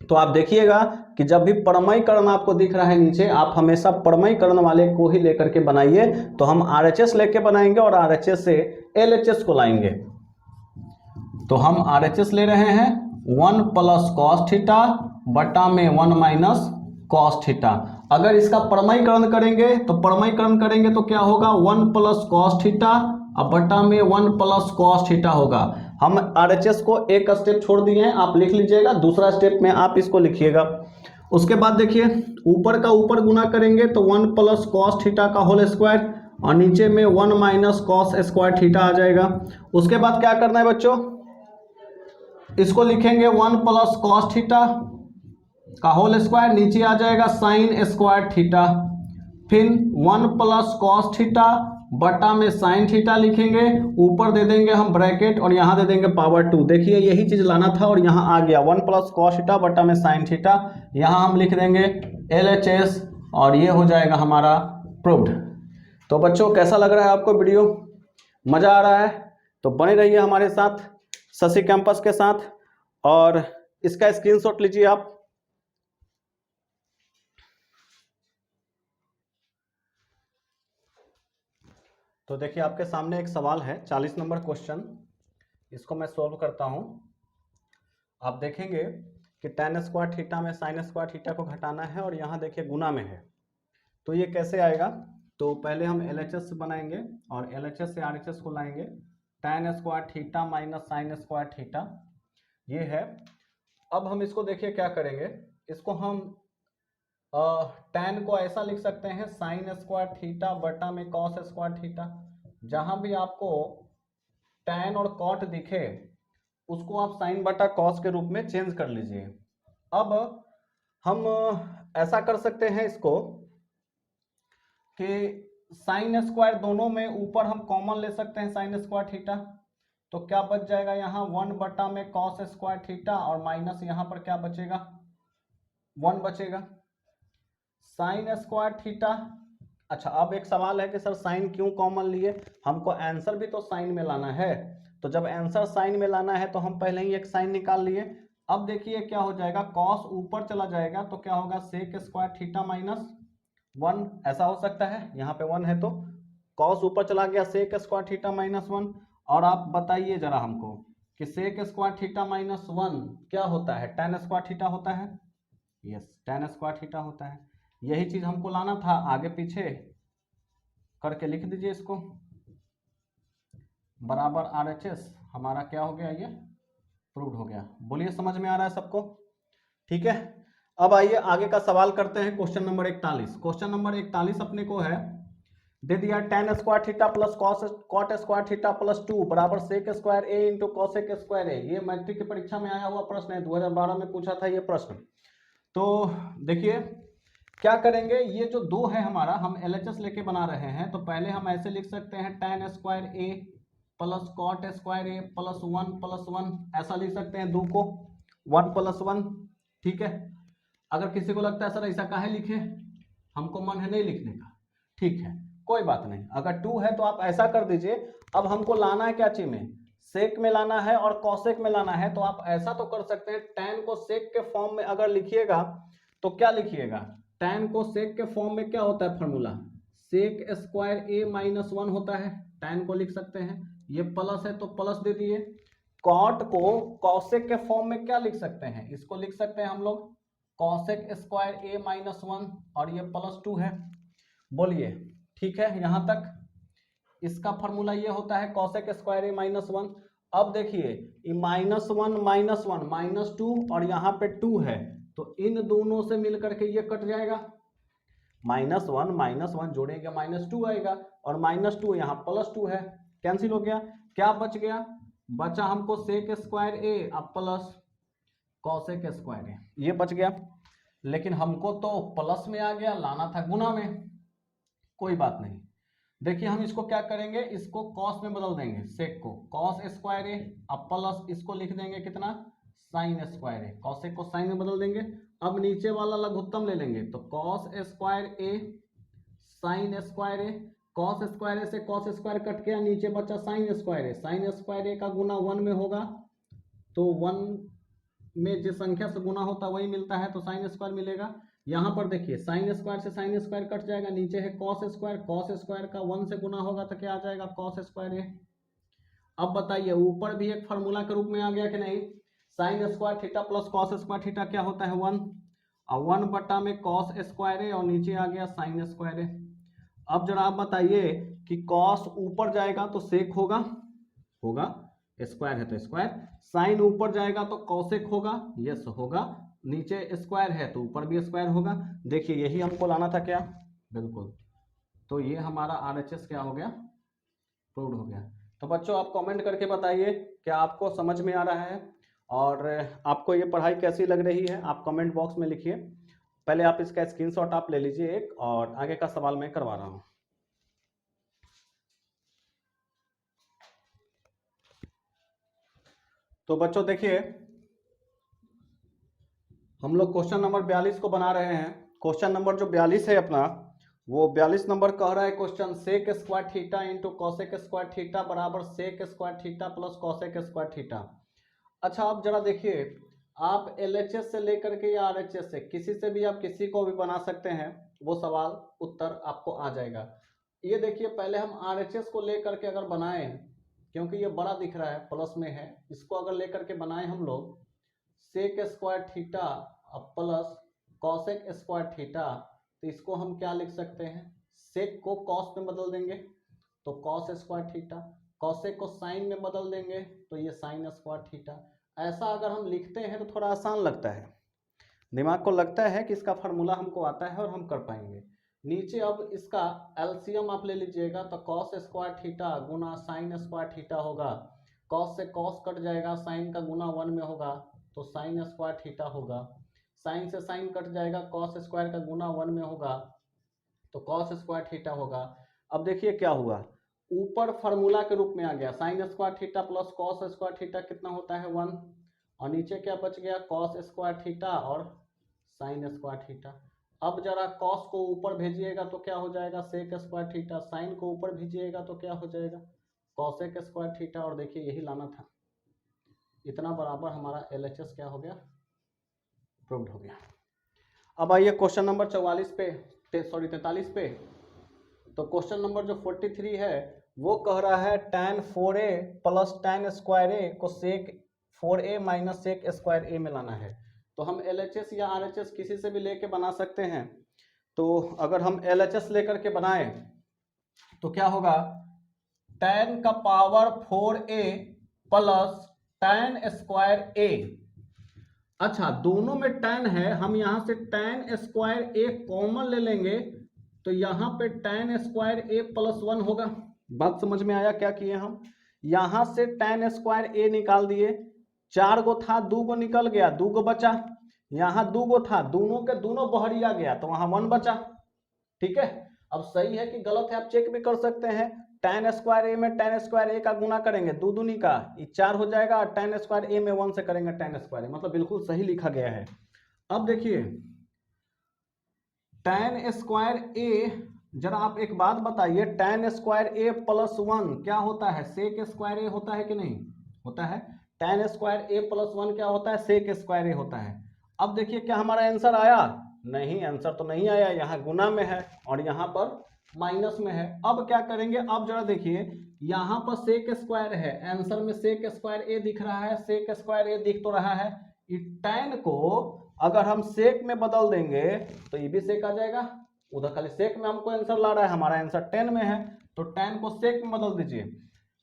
तो आप देखिएगा कि जब भी प्रमेयकरण आपको दिख रहा है नीचे, आप हमेशा प्रमेयकरण वाले को ही लेकर के बनाइए। तो हम RHS लेके बनाएंगे और RHS से LHS को लाएंगे। तो हम RHS ले रहे हैं 1 प्लस कॉस थीटा बटा में 1 माइनस कॉस थीटा। अगर इसका प्रमेयकरण करेंगे तो क्या होगा 1 प्लस कॉस थीटा अब बटा में 1 प्लस कॉस थीटा होगा। हम RHS को एक स्टेप छोड़ दिए हैं, आप लिख लीजिएगा, दूसरा स्टेप में आप इसको लिखिएगा। उसके बाद देखिए ऊपर का ऊपर गुना करेंगे तो 1 प्लस कॉस थीटा का होल स्क्वायर और नीचे में 1 माइनस कॉस स्क्वायर थीटा आ जाएगा। उसके बाद क्या करना है बच्चों, इसको लिखेंगे 1 प्लस कॉस थीटा का होल स्क्वायर, नीचे आ जाएगा साइन स्क्वायर थीटा, फिर 1 प्लस कॉस थीटा बटा में साइन थीटा लिखेंगे, ऊपर दे देंगे हम ब्रैकेट और यहाँ दे देंगे पावर 2। देखिए यही चीज लाना था और यहाँ आ गया 1 प्लस कॉस थीटा बटा में साइन थीटा, यहाँ हम लिख देंगे LHS और ये हो जाएगा हमारा प्रूव्ड। तो बच्चों कैसा लग रहा है आपको वीडियो, मजा आ रहा है? तो बने रहिए हमारे साथ शशि कैंपस के साथ और इसका स्क्रीनशॉट लीजिए आप। तो देखिए आपके सामने एक सवाल है 40 नंबर क्वेश्चन, इसको मैं सॉल्व करता हूं। आप देखेंगे कि tan स्क्वायर थीटा में साइन स्क्वायर थीटा को घटाना है और यहाँ देखिए गुना में है, तो ये कैसे आएगा। तो पहले हम LHS बनाएंगे और LHS से RHS को लाएंगे। tan square theta minus sine square theta ये है। अब हम इसको देखिए क्या करेंगे, इसको हम tan को ऐसा लिख सकते हैं साइन स्क्वायर थीटा बटा में कॉस स्क्वायर थीटा। जहां भी आपको tan और कॉट दिखे उसको आप साइन बटा कॉस के रूप में चेंज कर लीजिए। अब हम ऐसा कर सकते हैं इसको कि साइन स्क्वायर दोनों में ऊपर हम कॉमन ले सकते हैं साइन स्क्वायर थीटा, तो क्या बच जाएगा यहाँ 1 बटा में कॉस स्क्वायर थीटा और माइनस यहाँ पर क्या बचेगा 1 बचेगा। Sine square theta. अच्छा, अब एक सवाल है कि सर साइन क्यों कॉमन लिए, हमको आंसर भी तो साइन में लाना है, तो जब आंसर साइन में लाना है तो हम पहले ही एक साइन निकाल लिए। अब देखिए क्या हो जाएगा, कॉस ऊपर चला जाएगा तो क्या होगा, सेक स्क्वायर थीटा माइनस 1, ऐसा हो सकता है, यहाँ पे 1 है तो कॉस ऊपर चला गया, सेक स्क्वायर थीटा माइनस 1। और आप बताइए जरा हमको कि सेक स्क्वायर थीटा माइनस 1 क्या होता है, tan स्क्वायर थीटा होता है। यस, tan स्क्वायर थीटा होता है। यही चीज हमको लाना था, आगे पीछे करके लिख दीजिए इसको, बराबर RHS हमारा क्या हो गया, ये प्रूव हो गया। बोलिए समझ में आ रहा है सबको, ठीक है। अब आइए आगे का सवाल करते हैं, क्वेश्चन नंबर 41। क्वेश्चन नंबर 41 अपने को है, दे दिया tan square theta plus cot square theta plus 2 बराबर sec square A into cosec square A. ये मैट्रिक की परीक्षा में आया हुआ प्रश्न है, 2012 में पूछा था ये प्रश्न। तो देखिए क्या करेंगे, ये जो दो है हमारा, हम LHS लेके बना रहे हैं, तो पहले हम ऐसे लिख सकते हैं tan स्क्वायर ए प्लस कॉट स्क्वायर ए प्लस 1 प्लस 1, ऐसा लिख सकते हैं दो को, 1 प्लस 1, ठीक है। अगर किसी को लगता है सर ऐसा काहे लिखे, हमको मन है नहीं लिखने का, ठीक है कोई बात नहीं, अगर 2 है तो आप ऐसा कर दीजिए। अब हमको लाना है क्या चीज में, सेक में लाना है और कॉसेक में लाना है, तो आप ऐसा तो कर सकते हैं, tan को सेक के फॉर्म में अगर लिखिएगा तो क्या लिखिएगा, tan को सेक के फॉर्म में क्या होता है फॉर्मूला, सेक स्क्वायर ए माइनस 1 होता है, tan को लिख सकते हैं, ये प्लस है तो प्लस दे दिए। कॉट को कॉसेक के फॉर्म में क्या लिख सकते हैं, इसको लिख सकते हैं हम लोग कॉसेक स्क्वायर ए माइनस 1 और ये प्लस 2 है। बोलिए ठीक है, यहां तक इसका फॉर्मूला ये होता है कॉसेक स्क्वायर ए माइनस 1। अब देखिए माइनस 1 माइनस 1 माइनस 2 और यहाँ पे 2 है, तो इन दोनों से मिलकर के ये कट जाएगा, माइनस वन जोड़ेंगे माइनस 2 आएगा, और माइनस 2 यहाँ प्लस 2 है, कैंसिल हो गया। क्या बच गया, बचा हमको सेक स्क्वायर ए अब प्लस कॉसेक स्क्वायर ए, ये बच गया। लेकिन हमको तो प्लस में आ गया, लाना था गुना में, कोई बात नहीं। देखिए हम इसको क्या करेंगे, इसको कॉस में बदल देंगे, सेक को कॉस स्क्वायर ए अब प्लस इसको लिख देंगे कितना, साइन स्क्वायर ए, कॉसेक को साइन में बदल देंगे। अब नीचे वाला लघुत्तम ले लेंगे, तो कॉस स्क्वायर ए साइन स्क्वायर ए, कॉस स्क्वायर ए से कॉस स्क्वायर कट गया, नीचे बचा साइन स्क्वायर ए, साइन स्क्वायर ए का गुना 1 में होगा, तो 1 में जिस संख्या से गुना होता है वही मिलता है, तो साइन स्क्वायर मिलेगा। यहाँ पर देखिए साइन स्क्वायर से साइन स्क्वायर कट जाएगा, नीचे है कॉस स्क्वायर का 1 से गुना होगा तो क्या आ जाएगा, कॉस स्क्वायर ए। अब बताइए ऊपर भी एक फार्मूला के रूप में आ गया कि नहीं, sine square theta plus cos square theta क्या होता है 1, और 1 बटा में कॉस स्क्वायर ए और नीचे आ गया साइन स्क्वायर ए। अब जरा आप बताइए कि कॉस ऊपर जाएगा तो सेक होगा, होगा, स्क्वायर है तो स्क्वायर, साइन ऊपर जाएगा तो कॉसेक होगा, यस होगा, नीचे स्क्वायर है तो ऊपर भी स्क्वायर होगा। देखिए यही हमको लाना था क्या, बिल्कुल, तो ये हमारा RHS क्या हो गया, प्रूव्ड हो गया। तो बच्चों आप कमेंट करके बताइए क्या आपको समझ में आ रहा है और आपको ये पढ़ाई कैसी लग रही है, आप कमेंट बॉक्स में लिखिए। पहले आप इसका स्क्रीनशॉट आप ले लीजिए एक, और आगे का सवाल मैं करवा रहा हूँ। तो बच्चों देखिए हम लोग क्वेश्चन नंबर 42 को बना रहे हैं। क्वेश्चन नंबर जो 42 है अपना, वो 42 नंबर कह रहा है question, sec square theta into cosec square theta बराबर sec square theta plus cosec square theta. अच्छा आप जरा देखिए, आप LHS से लेकर के या RHS से किसी से भी आप किसी को भी बना सकते हैं, वो सवाल उत्तर आपको आ जाएगा। ये देखिए पहले हम RHS को लेकर के अगर बनाए, क्योंकि ये बड़ा दिख रहा है प्लस में है, इसको अगर लेकर के बनाए हम लोग sec square theta plus cosec square theta, तो इसको हम क्या लिख सकते हैं, सेक को कॉस में बदल देंगे तो कॉस स्क्वायर थीटा, कॉसेक को साइन में बदल देंगे तो ये साइन स्क्वायर थीटा। ऐसा अगर हम लिखते हैं तो थोड़ा आसान लगता है, दिमाग को लगता है कि इसका फार्मूला हमको आता है और हम कर पाएंगे। नीचे अब इसका एलसीएम आप ले लीजिएगा, तो कॉस स्क्वायर थीटा गुना साइन स्क्वायर थीटा होगा, कॉस से कॉस कट जाएगा, साइन का गुना 1 में होगा तो साइन स्क्वायर थीटा होगा, साइन से साइन कट जाएगा, कॉस स्क्वायर का गुना 1 में होगा तो कॉस स्क्वायर थीटा होगा। अब देखिए क्या हुआ, ऊपर फार्मूला के रूप में आ गया, sine square theta plus cos square theta कितना होता है 1, और नीचे क्या बच गया, कॉस स्क्वायर थीटा और साइन स्क्वायर थीटा। अब जरा कॉस को ऊपर भेजिएगा तो क्या हो जाएगा सेक स्क्वायर थीटा, साइन को ऊपर भेजिएगा तो क्या हो जाएगा कॉसेक स्क्वायर थीटा। और देखिए यही लाना था, इतना बराबर हमारा LHS क्या हो गया, प्रूव्ड हो गया। अब आइए क्वेश्चन नंबर 44 पे, 43 पे। तो क्वेश्चन नंबर जो 43 है वो कह रहा है tan 4a plus tan square A को sec 4a minus sec square ए में लाना है। तो हम LHS या RHS किसी से भी लेके बना सकते हैं। तो अगर हम LHS लेकर के बनाए तो क्या होगा, tan का power 4a plus tan square A. अच्छा दोनों में tan है, हम यहां से tan स्क्वायर ए कॉमन ले लेंगे तो यहां पे tan स्क्वायर ए प्लस 1 होगा। बात समझ में आया क्या किए हम, यहां से tan स्क्वायर ए निकाल दिए, 4 गो था 2 गो निकल गया, 2 गो बचा, यहां 2 गो था दोनों के दोनों बहरिया गया तो वहां 1 बचा। ठीक है, अब सही है कि गलत है आप चेक भी कर सकते हैं। tan स्क्वायर ए में tan स्क्वायर ए का गुना करेंगे 2 दूनी का 4 हो जाएगा, और tan स्क्वायर ए में 1 से करेंगे tan स्क्वायर ए, मतलब बिल्कुल सही लिखा गया है। अब देखिए tan स्क्वायर ए, जरा आप एक बात बताइए, tan स्क्वायर ए प्लस 1 क्या होता है, सेक स्क्वायर ए होता है कि नहीं होता है। tan स्क्वायर ए प्लस 1 क्या होता है, सेक स्क्वायर ए होता है। अब देखिए क्या हमारा आंसर आया, नहीं आंसर तो नहीं आया, यहाँ गुना में है और यहाँ पर माइनस में है। अब क्या करेंगे, अब जरा देखिए यहाँ पर सेक स्क्वायर है, आंसर में सेक स्क्वायर ए दिख रहा है, सेक स्क्वायर ए दिख तो रहा है, tan को अगर हम सेक में बदल देंगे तो ये भी सेक आ जाएगा। उधर खाली सेक में हमको आंसर ला रहा है, हमारा आंसर tan में है, तो tan को सेक में बदल दीजिए,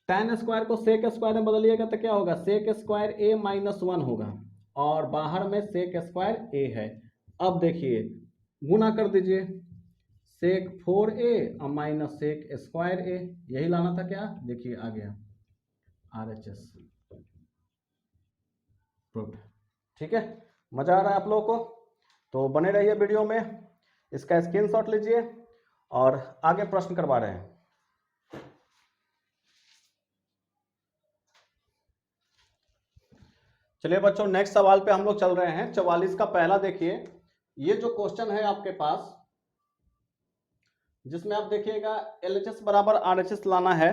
tan स्क्वायर को सेक स्क्वायर में बदलिएगा तो क्या होगा, सेक स्क्वायर ए माइनस 1 होगा, और बाहर में सेक स्क्वायर ए है। अब देखिए गुना कर दीजिए, सेक 4a और माइनस सेक स्क्वायर ए, यही लाना था क्या, देखिए आ गया RHS प्रूव्ड। ठीक है, मजा आ रहा है आप लोगों को, तो बने रहिए वीडियो में, इसका स्क्रीनशॉट लीजिए और आगे प्रश्न करवा रहे हैं। चलिए बच्चों नेक्स्ट सवाल पे हम लोग चल रहे हैं। 44 का पहला देखिए, ये जो क्वेश्चन है आपके पास जिसमें आप देखिएगा LHS बराबर RHS लाना है,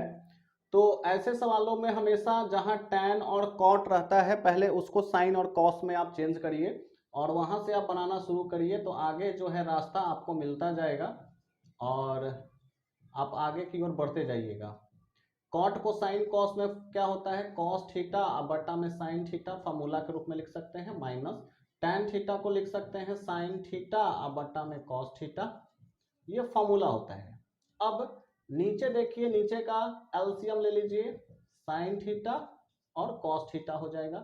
तो ऐसे सवालों में हमेशा जहां tan और cot रहता है पहले उसको sin और cos में आप चेंज करिए और वहां से आप बनाना शुरू करिए, तो आगे जो है रास्ता आपको मिलता जाएगा और आप आगे की ओर बढ़ते जाइएगा। cot को sin cos में क्या होता है, cos थीटा बटा में sin थीटा, फार्मूला के रूप में लिख सकते हैं, माइनस tan थीटा को लिख सकते हैं sin थीटा बटा में cos थीटा, ये फॉर्मूला होता है। अब नीचे देखिए, नीचे का एलसीएम ले लीजिए, साइन थीटा और कॉस थीटा हो जाएगा,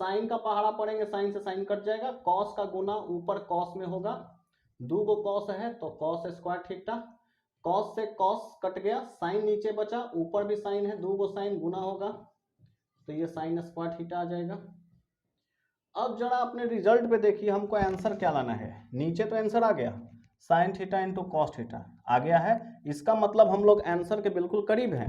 साइन का पहाड़ा पड़ेंगे, साइन से साइन कट जाएगा, कॉस का गुना ऊपर कॉस में होगा, 2 गो कॉस है तो कॉस स्क्वायर थीटा, कॉस से कॉस कट गया, साइन नीचे बचा, ऊपर भी साइन है, 2 गो साइन गुना होगा तो ये साइन स्क्वायर थीटा आ जाएगा। अब जरा अपने रिजल्ट पे देखिए हमको आंसर क्या लाना है, नीचे तो आंसर आ गया sine theta into cos theta आ गया है, इसका मतलब हम लोग आंसर के बिल्कुल करीब हैं।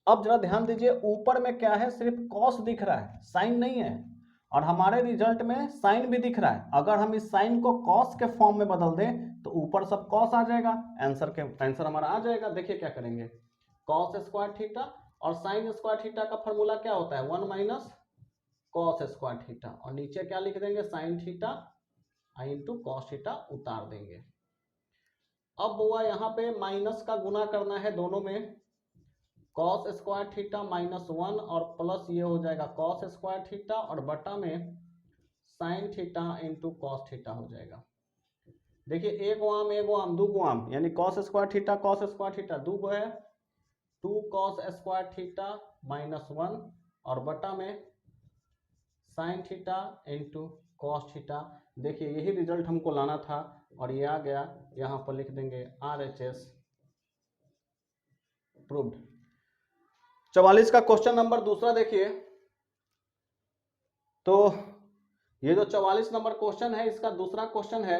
अब जरा ध्यान दीजिए ऊपर में क्या है, सिर्फ कॉस दिख रहा है, साइन नहीं है, और हमारे रिजल्ट में साइन भी दिख रहा है। अगर हम इस साइन को कॉस के फॉर्म में बदल दें तो ऊपर सब कॉस आ जाएगा, आंसर हमारा आ जाएगा। देखिए क्या करेंगे, कॉस स्क्वायर थीटा और साइन स्क्वायर थीटा का फॉर्मूला क्या होता है, 1 माइनस कॉस स्क्वायर थीटा, और नीचे क्या लिख देंगे, sign theta into cos theta उतार देंगे। अब हुआ यहाँ पे माइनस का गुना करना है दोनों में, कॉस स्क्वायर थीटा माइनस 1 और प्लस ये हो जाएगा कॉस स्क्वायर थीटा और बटा में sign theta into cos theta हो जाएगा। देखिए एक आम 2 गो आम, यानी कॉस स्क्वायर थीटा 2 गो है, 2 कॉस स्क्वायर थीटा माइनस 1 और बटा में sign theta into cos theta. देखिए यही रिजल्ट हमको लाना था और ये आ गया, यहाँ पर लिख देंगे RHS प्रूव्ड। 44 का क्वेश्चन नंबर दूसरा देखिए, तो ये जो 44 नंबर क्वेश्चन है इसका दूसरा क्वेश्चन है,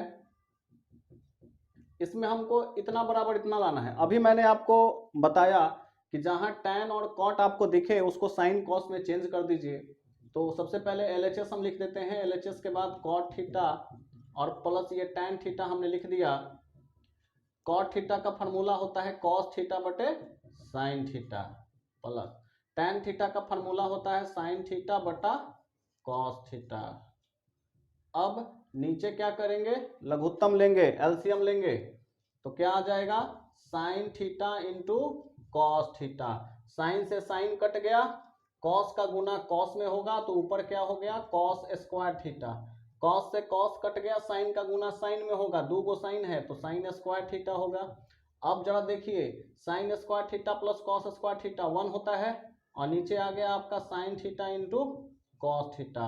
इसमें हमको इतना बराबर इतना लाना है। अभी मैंने आपको बताया कि जहां tan और cot आपको दिखे उसको sin cos में चेंज कर दीजिए। तो सबसे पहले LHS हम लिख देते हैं, LHS के बाद cot थीटा और प्लस ये tan थीटा हमने लिख दिया। cot थीटा का फॉर्मूला होता है cos थीटा बटे sin theta, plus tan theta का फॉर्मूला होता है sin थीटा बटा cos थीटा। अब नीचे क्या करेंगे, लघुत्तम लेंगे, एलसीएम लेंगे, तो क्या आ जाएगा sin theta into cos theta. Sine से साइन कट गया, कॉस का गुना कॉस में होगा तो ऊपर क्या हो गया कॉस स्क्वायर थीटा। कॉस से कॉस कट गया, साइन का गुना साइन में होगा, दो गो साइन है तो साइन स्क्वायर थीटा होगा। अब जरा देखिए sine square theta plus cos square theta 1 होता है, और नीचे आ गया आपका sign theta into cos theta.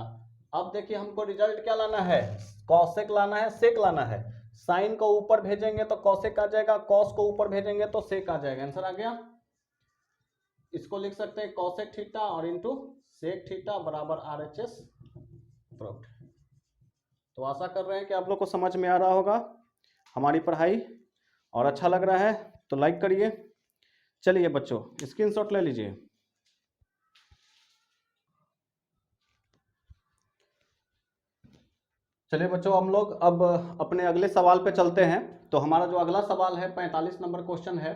अब देखिए हमको रिजल्ट क्या लाना है, कॉसेक लाना है, सेक लाना है। साइन को ऊपर भेजेंगे तो कॉसेक आ जाएगा, कॉस को ऊपर भेजेंगे तो सेक आ जाएगा। आंसर आ गया। इसको लिख सकते हैं कॉसेक थीटा और इंटू सेक थीटा बराबर RHS प्रोडक्ट। तो आशा कर रहे हैं कि आप लोग को समझ में आ रहा होगा हमारी पढ़ाई, और अच्छा लग रहा है तो लाइक करिए। चलिए बच्चों स्क्रीनशॉट ले लीजिए। चलिए बच्चों हम लोग अब अपने अगले सवाल पे चलते हैं। तो हमारा जो अगला सवाल है 45 नंबर क्वेश्चन है।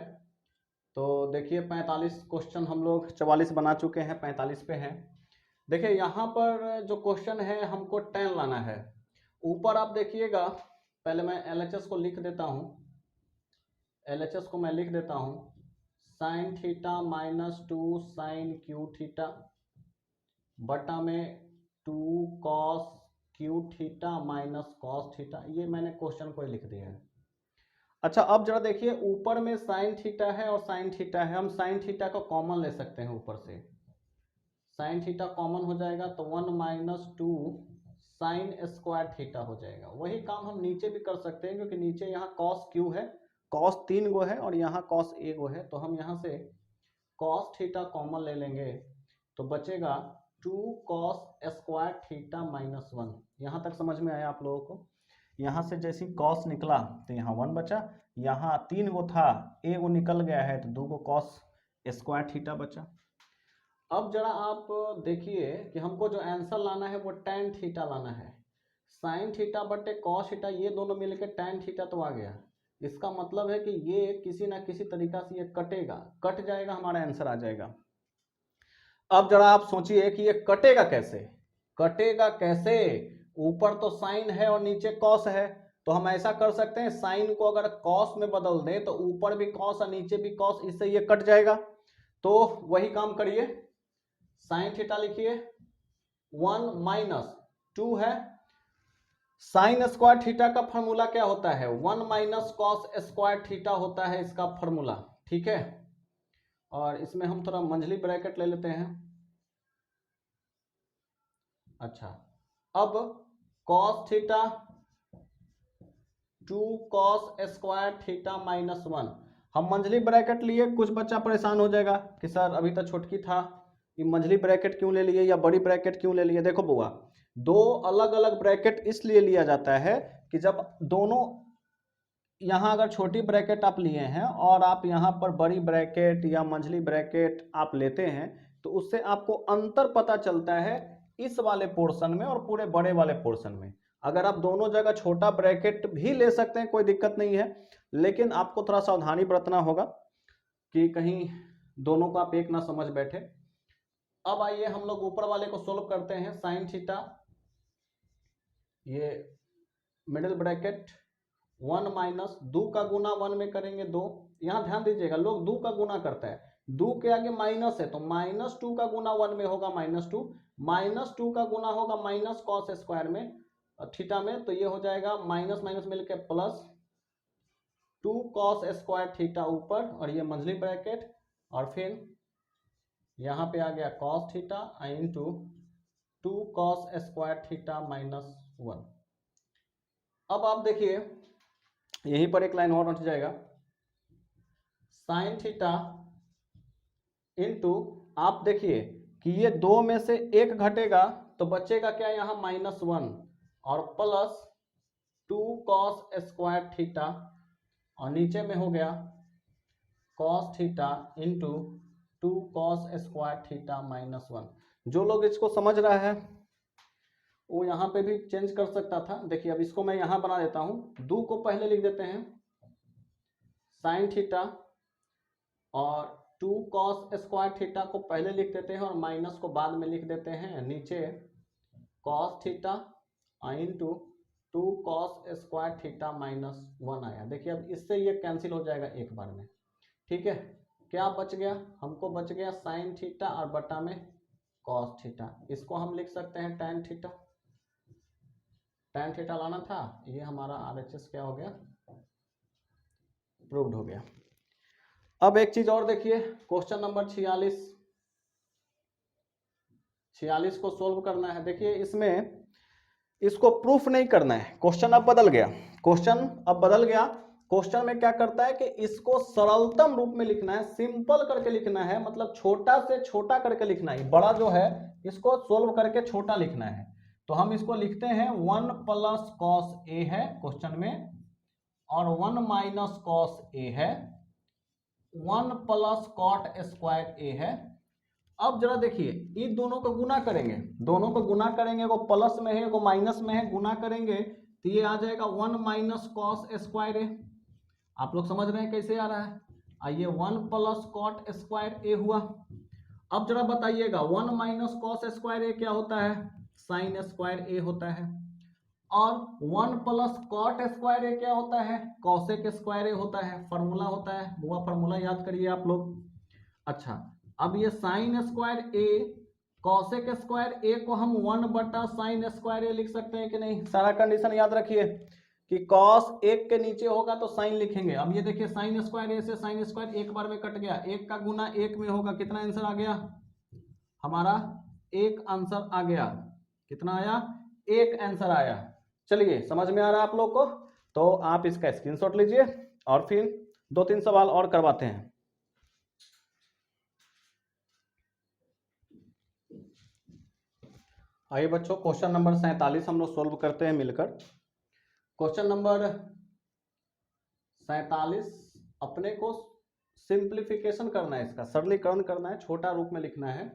तो देखिए 45 क्वेश्चन हम लोग 44 बना चुके हैं, 45 पे हैं। देखिए यहाँ पर जो क्वेश्चन है हमको tan लाना है। ऊपर आप देखिएगा, पहले मैं LHS को लिख देता हूँ, LHS को मैं लिख देता हूँ sine theta minus 2 sine cube theta बटा में 2 cos cube theta minus cos theta. ये मैंने क्वेश्चन को लिख दिया है। अच्छा अब जरा देखिए ऊपर में साइन थीटा है और साइन थीटा है, हम साइन थीटा को कॉमन ले सकते हैं, ऊपर से साइन थीटा कॉमन हो जाएगा तो 1 माइनस 2 साइन स्क्वायर थीटा हो जाएगा। वही काम हम नीचे भी कर सकते हैं, क्योंकि नीचे यहाँ कॉस क्यू है, कॉस 3 गो है और यहाँ कॉस 1 गो है, तो हम यहाँ से कॉस थीटा कॉमन ले लेंगे तो बचेगा 2 कॉस स्क्वायर थीटा माइनस 1। यहाँ तक समझ में आया आप लोगों को। यहाँ से जैसे कॉस निकला तो यहाँ 1 बचा, यहाँ 3 गो था, 1 गो निकल गया है तो 2 गो कॉस स्क्वायर थीटा बचा। अब जरा आप देखिए कि हमको जो आंसर लाना है वो tan थीटा लाना है। साइन थीटा बटे कॉस थीटा ये दोनों मिलकर tan थीटा तो आ गया। इसका मतलब है कि ये किसी ना किसी तरीका से ये कटेगा, कट जाएगा, हमारा आंसर आ जाएगा। अब जरा आप सोचिए कि ये कटेगा कैसे, कटेगा कैसे। ऊपर तो साइन है और नीचे कॉस है, तो हम ऐसा कर सकते हैं साइन को अगर कॉस में बदल दें तो ऊपर भी कॉस और नीचे भी कॉस, इससे ये कट जाएगा। तो वही काम करिए, साइन थीटा लिखिए 1 माइनस 2 है, साइन स्क्वायर थीटा का फॉर्मूला क्या होता है 1 माइनस कॉस स्क्वायर थीटा होता है इसका फॉर्मूला, ठीक है। और इसमें हम थोड़ा मंझली ब्रैकेट ले लेते हैं। अच्छा अब cos theta 2 cos square theta minus 1, हम मंझली ब्रैकेट लिए। कुछ बच्चा परेशान हो जाएगा कि सर अभी तक छोटकी था, ये मंझली ब्रैकेट क्यों ले लिए या बड़ी ब्रैकेट क्यों ले लिए। देखो बुआ, दो अलग अलग ब्रैकेट इसलिए लिया जाता है कि जब दोनों, यहाँ अगर छोटी ब्रैकेट आप लिए हैं और आप यहाँ पर बड़ी ब्रैकेट या मंझली ब्रैकेट आप लेते हैं तो उससे आपको अंतर पता चलता है इस वाले पोर्शन में और पूरे बड़े वाले पोर्शन में। अगर आप दोनों जगह छोटा ब्रैकेट भी ले सकते हैं कोई दिक्कत नहीं है, लेकिन आपको थोड़ा सावधानी बरतना होगा कि कहीं दोनों को आप एक ना समझ बैठे। अब आइए हम लोग ऊपर वाले को सोल्व करते हैं। साइन थीटा, ये मिडिल ब्रैकेट 1 माइनस 2 का गुना 1 में करेंगे 2। यहाँ ध्यान दीजिएगा लोग 2 का गुना करता है, 2 के आगे माइनस है तो माइनस 2 का गुना 1 में होगा माइनस 2, माइनस 2 का गुना होगा माइनस कॉस स्क्वायर में थीटा में, तो ये हो जाएगा माइनस माइनस मिलकर प्लस 2 कॉस स्क्वायर थीटा ऊपर, और ये मंझली ब्रैकेट, और फिर यहाँ पे आ गया cos theta into 2 cos square theta minus 1। अब आप देखिए यहीं पर एक लाइन और हट जाएगा, साइन थीटा इंटू, आप देखिए कि ये 2 में से 1 घटेगा तो बचेगा क्या यहाँ माइनस 1, और प्लस 2 कॉस स्क्वायर थीटा, और नीचे में हो गया cos theta into 2 cos square theta minus 1। जो लोग इसको समझ रहा है वो यहाँ पे भी चेंज कर सकता था। देखिए अब इसको मैं यहाँ बना देता हूँ, 2 को पहले लिख देते हैं साइन थीटा और 2 कॉस स्क्वायर थीटा को पहले लिख देते हैं और माइनस को बाद में लिख देते हैं। नीचे cos theta into 2 cos square theta minus 1 आया। देखिए अब इससे ये कैंसिल हो जाएगा एक बार में। ठीक है, क्या बच गया हमको? बच गया साइन थीटा और बटा में कॉस थीटा। इसको हम लिख सकते हैं टैन थीटा। टैन थीटा लाना था, ये हमारा आरएचएस क्या हो गया? प्रूव्ड हो गया। अब एक चीज और देखिए, क्वेश्चन नंबर 46 को सोल्व करना है। देखिए इसमें इसको प्रूफ नहीं करना है, क्वेश्चन अब बदल गया। क्वेश्चन में क्या करता है कि इसको सरलतम रूप में लिखना है, सिंपल करके लिखना है, मतलब छोटा से छोटा करके लिखना है। बड़ा जो है इसको सोल्व करके छोटा लिखना है। तो हम इसको लिखते हैं 1 प्लस कॉस ए है क्वेश्चन में, और 1 माइनस कॉस ए है, 1 प्लस कॉट स्क्वायर ए है। अब जरा देखिए, इन दोनों को गुना करेंगे, एगो प्लस में है एगो माइनस में है, गुना करेंगे तो ये आ जाएगा 1 माइनस कॉस स्क्वायर ए। आप लोग समझ रहे हैं कैसे आ रहा है? आइए 1 प्लस कॉट स्क्वायर ए हुआ। अब जरा बताइएगा 1 माइनस कॉस स्क्वायर ए क्या होता है? साइन स्क्वायर ए होता है। और 1 प्लस कॉट स्क्वायर ए क्या होता है? कॉसेक स्क्वायर ए होता है। फॉर्मूला होता है, वो फॉर्मूला याद करिए आप लोग। अच्छा, अब ये sine square A cosec square A को हम 1 बटा साइन स्क्वायर ए लिख सकते हैं कि नहीं? सारा कंडीशन याद रखिए कि कॉस एक के नीचे होगा तो साइन लिखेंगे। अब ये देखिए साइन स्क्वायर ए से साइन स्क्वायर एक बार में कट गया, एक का गुना एक में होगा। कितना आंसर आ गया हमारा? एक आंसर आ गया। कितना आया? एक आंसर आया। चलिए समझ में आ रहा है आप लोग को? तो आप इसका स्क्रीनशॉट लीजिए और फिर 2-3 सवाल और करवाते हैं। आइए बच्चों, क्वेश्चन नंबर 47 हम लोग सोल्व करते हैं मिलकर। क्वेश्चन नंबर 47 अपने को सिंप्लीफिकेशन करना है, इसका सरलीकरण करना है, छोटा रूप में लिखना है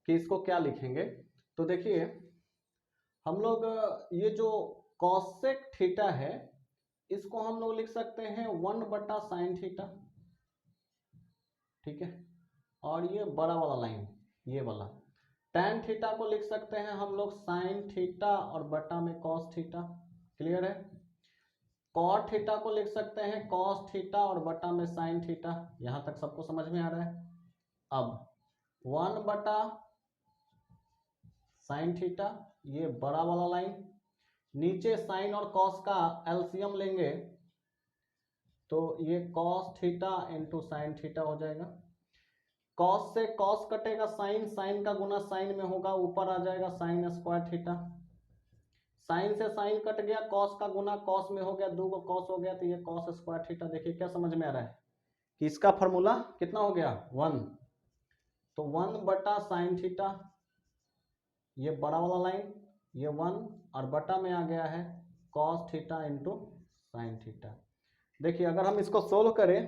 कि इसको क्या लिखेंगे। तो देखिए हम लोग ये जो कॉसेक थीटा है इसको हम लोग लिख सकते हैं 1 बटा साइन थीटा। ठीक है, और ये बड़ा वाला लाइन ये वाला टैन थीटा को लिख सकते हैं हम लोग साइन थीटा और बटा में कॉस थीटा। क्लियर है? कॉट थीटा को लिख सकते हैं कॉस थीटा और बटा में साइन थीटा। यहां तक सबको समझ में आ रहा है? अब 1 बटा साइन थीटा, ये बड़ा वाला लाइन, नीचे साइन और कॉस का एलसीएम लेंगे तो ये cos theta into sine theta हो जाएगा। कॉस से कॉस कटेगा, साइन, साइन का गुना साइन में होगा, ऊपर आ जाएगा साइन स्क्वायर थीटा। साइन से साइन कट गया, कॉस का गुना कॉस में हो गया, 2 को कॉस हो गया तो ये कॉस स्क्वायर थीटा। देखिए क्या समझ में आ रहा है कि इसका फॉर्मूला कितना हो गया? 1। तो 1 बटा साइन थीटा, ये बड़ा वाला लाइन, ये 1 और बटा में आ गया है cos theta into sine theta. देखिए अगर हम इसको सोल्व करें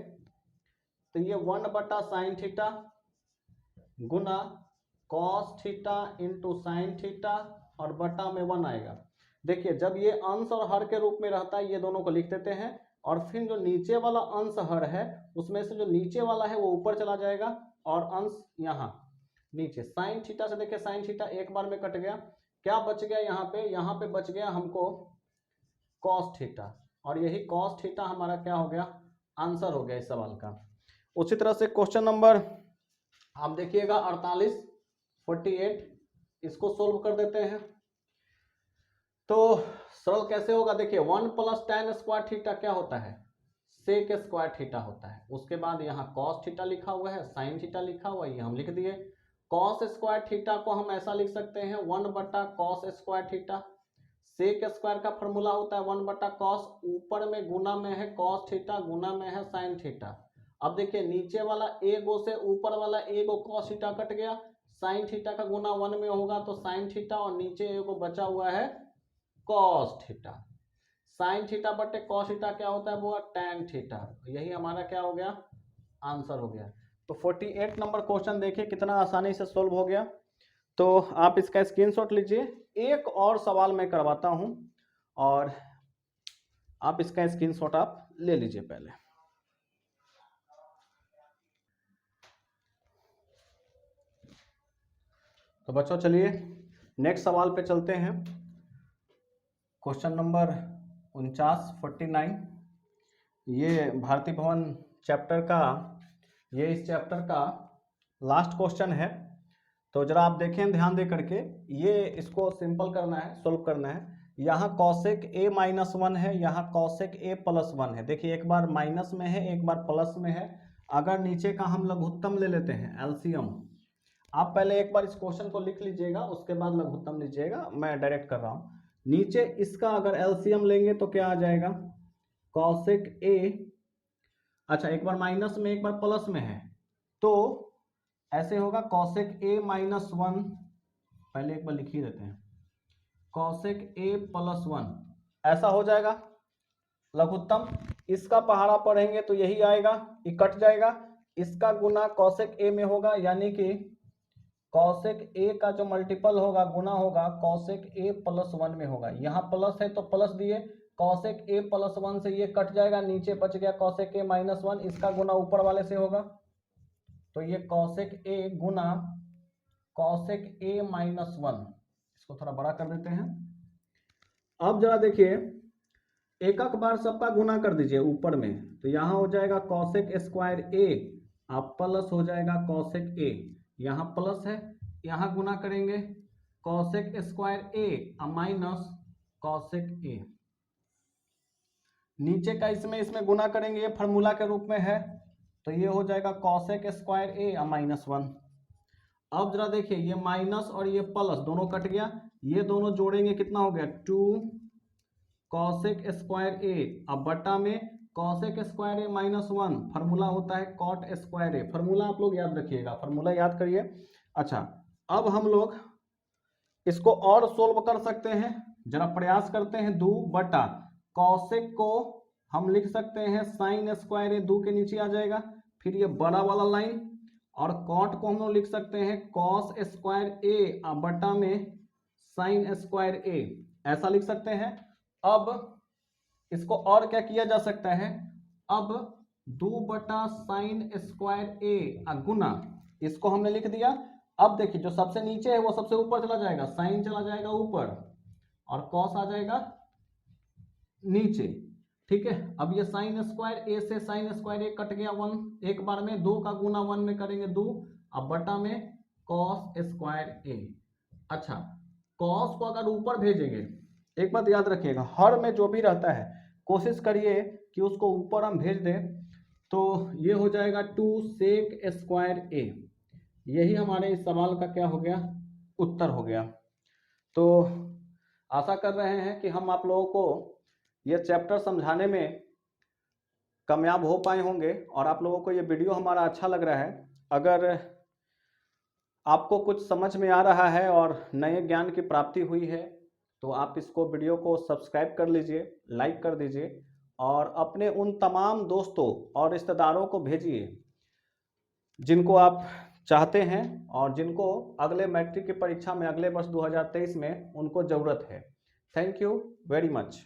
तो ये 1 बटा साइन थीटा गुना cos theta into sine theta और बटा में 1 आएगा। देखिए जब ये अंश और हर के रूप में रहता है ये दोनों को लिख देते हैं, और फिर जो नीचे वाला अंश हर है उसमें से जो नीचे वाला है वो ऊपर चला जाएगा और अंश यहाँ नीचे। साइन थीटा से देखिए साइन थीटा एक बार में कट गया, क्या बच गया यहाँ पे? यहाँ पे बच गया हमको कॉस थीटा, और यही कॉस थीटा हमारा क्या हो गया? आंसर हो गया इस सवाल का। उसी तरह से क्वेश्चन नंबर आप देखिएगा 48, इसको सोल्व कर देते हैं। तो सरल कैसे होगा? देखिए 1 प्लस tan स्क्वायर थीटा क्या होता है? सेक स्क्वायर थीटा होता है। उसके बाद यहाँ कॉस थीटा लिखा हुआ है, साइन थीटा लिखा हुआ है, ये हम लिख दिए। कॉस स्क्वायर थीटा को हम ऐसा लिख सकते हैं 1 बटा cos square theta. Sec square का फॉर्मूला होता है 1 बटा कॉस, ऊपर में गुना में है कॉस थीटा, गुना में है साइन थीटा। अब देखिए नीचे वाला एगो से ऊपर वाला एगो कॉस थीटा कट गया, साइन थीटा का गुना 1 में होगा तो साइन थीटा, और नीचे एगो बचा हुआ है कॉस थीटा। साइन थीटा बटे कॉस थीटा क्या होता है? वो टैन थीटा। यही हमारा क्या हो गया? आंसर हो गया। तो 48 नंबर क्वेश्चन देखिए कितना आसानी से सोल्व हो गया। तो आप इसका स्क्रीनशॉट लीजिए। एक और सवाल मैं करवाता हूं और आप इसका स्क्रीनशॉट आप ले लीजिए पहले। तो बच्चों चलिए नेक्स्ट सवाल पे चलते हैं। क्वेश्चन नंबर 49 ये भारतीय भवन चैप्टर का, ये इस चैप्टर का लास्ट क्वेश्चन है। तो जरा आप देखें ध्यान दे करके, ये इसको सिंपल करना है, सोल्व करना है। यहाँ कॉसेक a माइनस 1 है, यहाँ कॉसेक a प्लस 1 है। देखिए एक बार माइनस में है, एक बार प्लस में है। अगर नीचे का हम लघुत्तम ले लेते हैं एलसीएम, आप पहले एक बार इस क्वेश्चन को लिख लीजिएगा, उसके बाद लघुत्तम लीजिएगा। मैं डायरेक्ट कर रहा हूँ। नीचे इसका अगर एलसीएम लेंगे तो क्या आ जाएगा, कॉसेक a, अच्छा एक बार माइनस में एक बार प्लस में है, तो ऐसे होगा कॉसेक a माइनस 1, पहले एक बार लिख ही देते हैं, कॉसेक a प्लस 1, ऐसा हो जाएगा लघुत्तम। इसका पहाड़ा पढ़ेंगे तो यही आएगा, ये कट जाएगा। इसका गुना कॉसेक a में होगा, यानी कि कॉसेक a का जो मल्टीपल होगा, गुना होगा, कॉसेक a प्लस 1 में होगा। यहाँ प्लस है तो प्लस दिए, कॉसेक a प्लस 1 से ये कट जाएगा, नीचे बच गया कॉसेक a माइनस 1, इसका गुना ऊपर वाले से होगा। तो ये cosec a Guna cosec a minus 1, इसको थोड़ा बड़ा कर देते हैं। अब जरा देखिए, एक एक बार सबका गुना कर दीजिए ऊपर में, तो यहाँ हो जाएगा कॉसेक स्क्वायर a, आप प्लस हो जाएगा कॉसेक a, यहाँ प्लस है, यहाँ गुना करेंगे cosec square a minus cosec a, नीचे का इसमें गुना करेंगे, ये फार्मूला के रूप में है, तो ये हो जाएगा कॉसेक स्क्वायर a माइनस 1। अब जरा देखिए, ये माइनस और ये प्लस दोनों कट गया, ये दोनों जोड़ेंगे कितना हो गया 2 कॉसेक स्क्वायर a, अब बटा में cosec square a minus 1, formula होता है कॉट स्क्वायर a, फार्मूला आप लोग याद रखिएगा, फार्मूला याद करिए। अच्छा अब हम लोग इसको और सोल्व कर सकते हैं, जरा प्रयास करते हैं। 2 बटा कॉसेक को हम लिख सकते हैं साइन स्क्वायर a, 2 के नीचे आ जाएगा, फिर ये बड़ा वाला लाइन, और कॉट को हम लोग लिख सकते हैं कॉस स्क्वायर a बटा में साइन स्क्वायर a, ऐसा लिख सकते हैं। अब इसको और क्या किया जा सकता है, अब 2 बटा साइन स्क्वायर a गुना, इसको हमने लिख दिया। अब देखिए जो सबसे नीचे है वो सबसे ऊपर चला जाएगा, साइन चला जाएगा ऊपर और कॉस आ जाएगा नीचे, ठीक है। अब ये साइन स्क्वायर a से साइन स्क्वायर a कट गया 1 एक बार में, 2 का गुना 1 में करेंगे 2, अब बटा में कॉस स्क्वायर a। अच्छा कॉस को अगर ऊपर भेजेंगे, एक बात याद रखिएगा, हर में जो भी रहता है कोशिश करिए कि उसको ऊपर हम भेज दें, तो ये हो जाएगा 2 सेक स्क्वायर a, यही हमारे इस सवाल का क्या हो गया, उत्तर हो गया। तो आशा कर रहे हैं कि हम आप लोगों को ये चैप्टर समझाने में कामयाब हो पाए होंगे और आप लोगों को ये वीडियो हमारा अच्छा लग रहा है। अगर आपको कुछ समझ में आ रहा है और नए ज्ञान की प्राप्ति हुई है तो आप इसको वीडियो को सब्सक्राइब कर लीजिए, लाइक कर दीजिए और अपने उन तमाम दोस्तों और रिश्तेदारों को भेजिए जिनको आप चाहते हैं और जिनको अगले मैट्रिक की परीक्षा में अगले वर्ष 2023 में उनको ज़रूरत है। Thank you very much.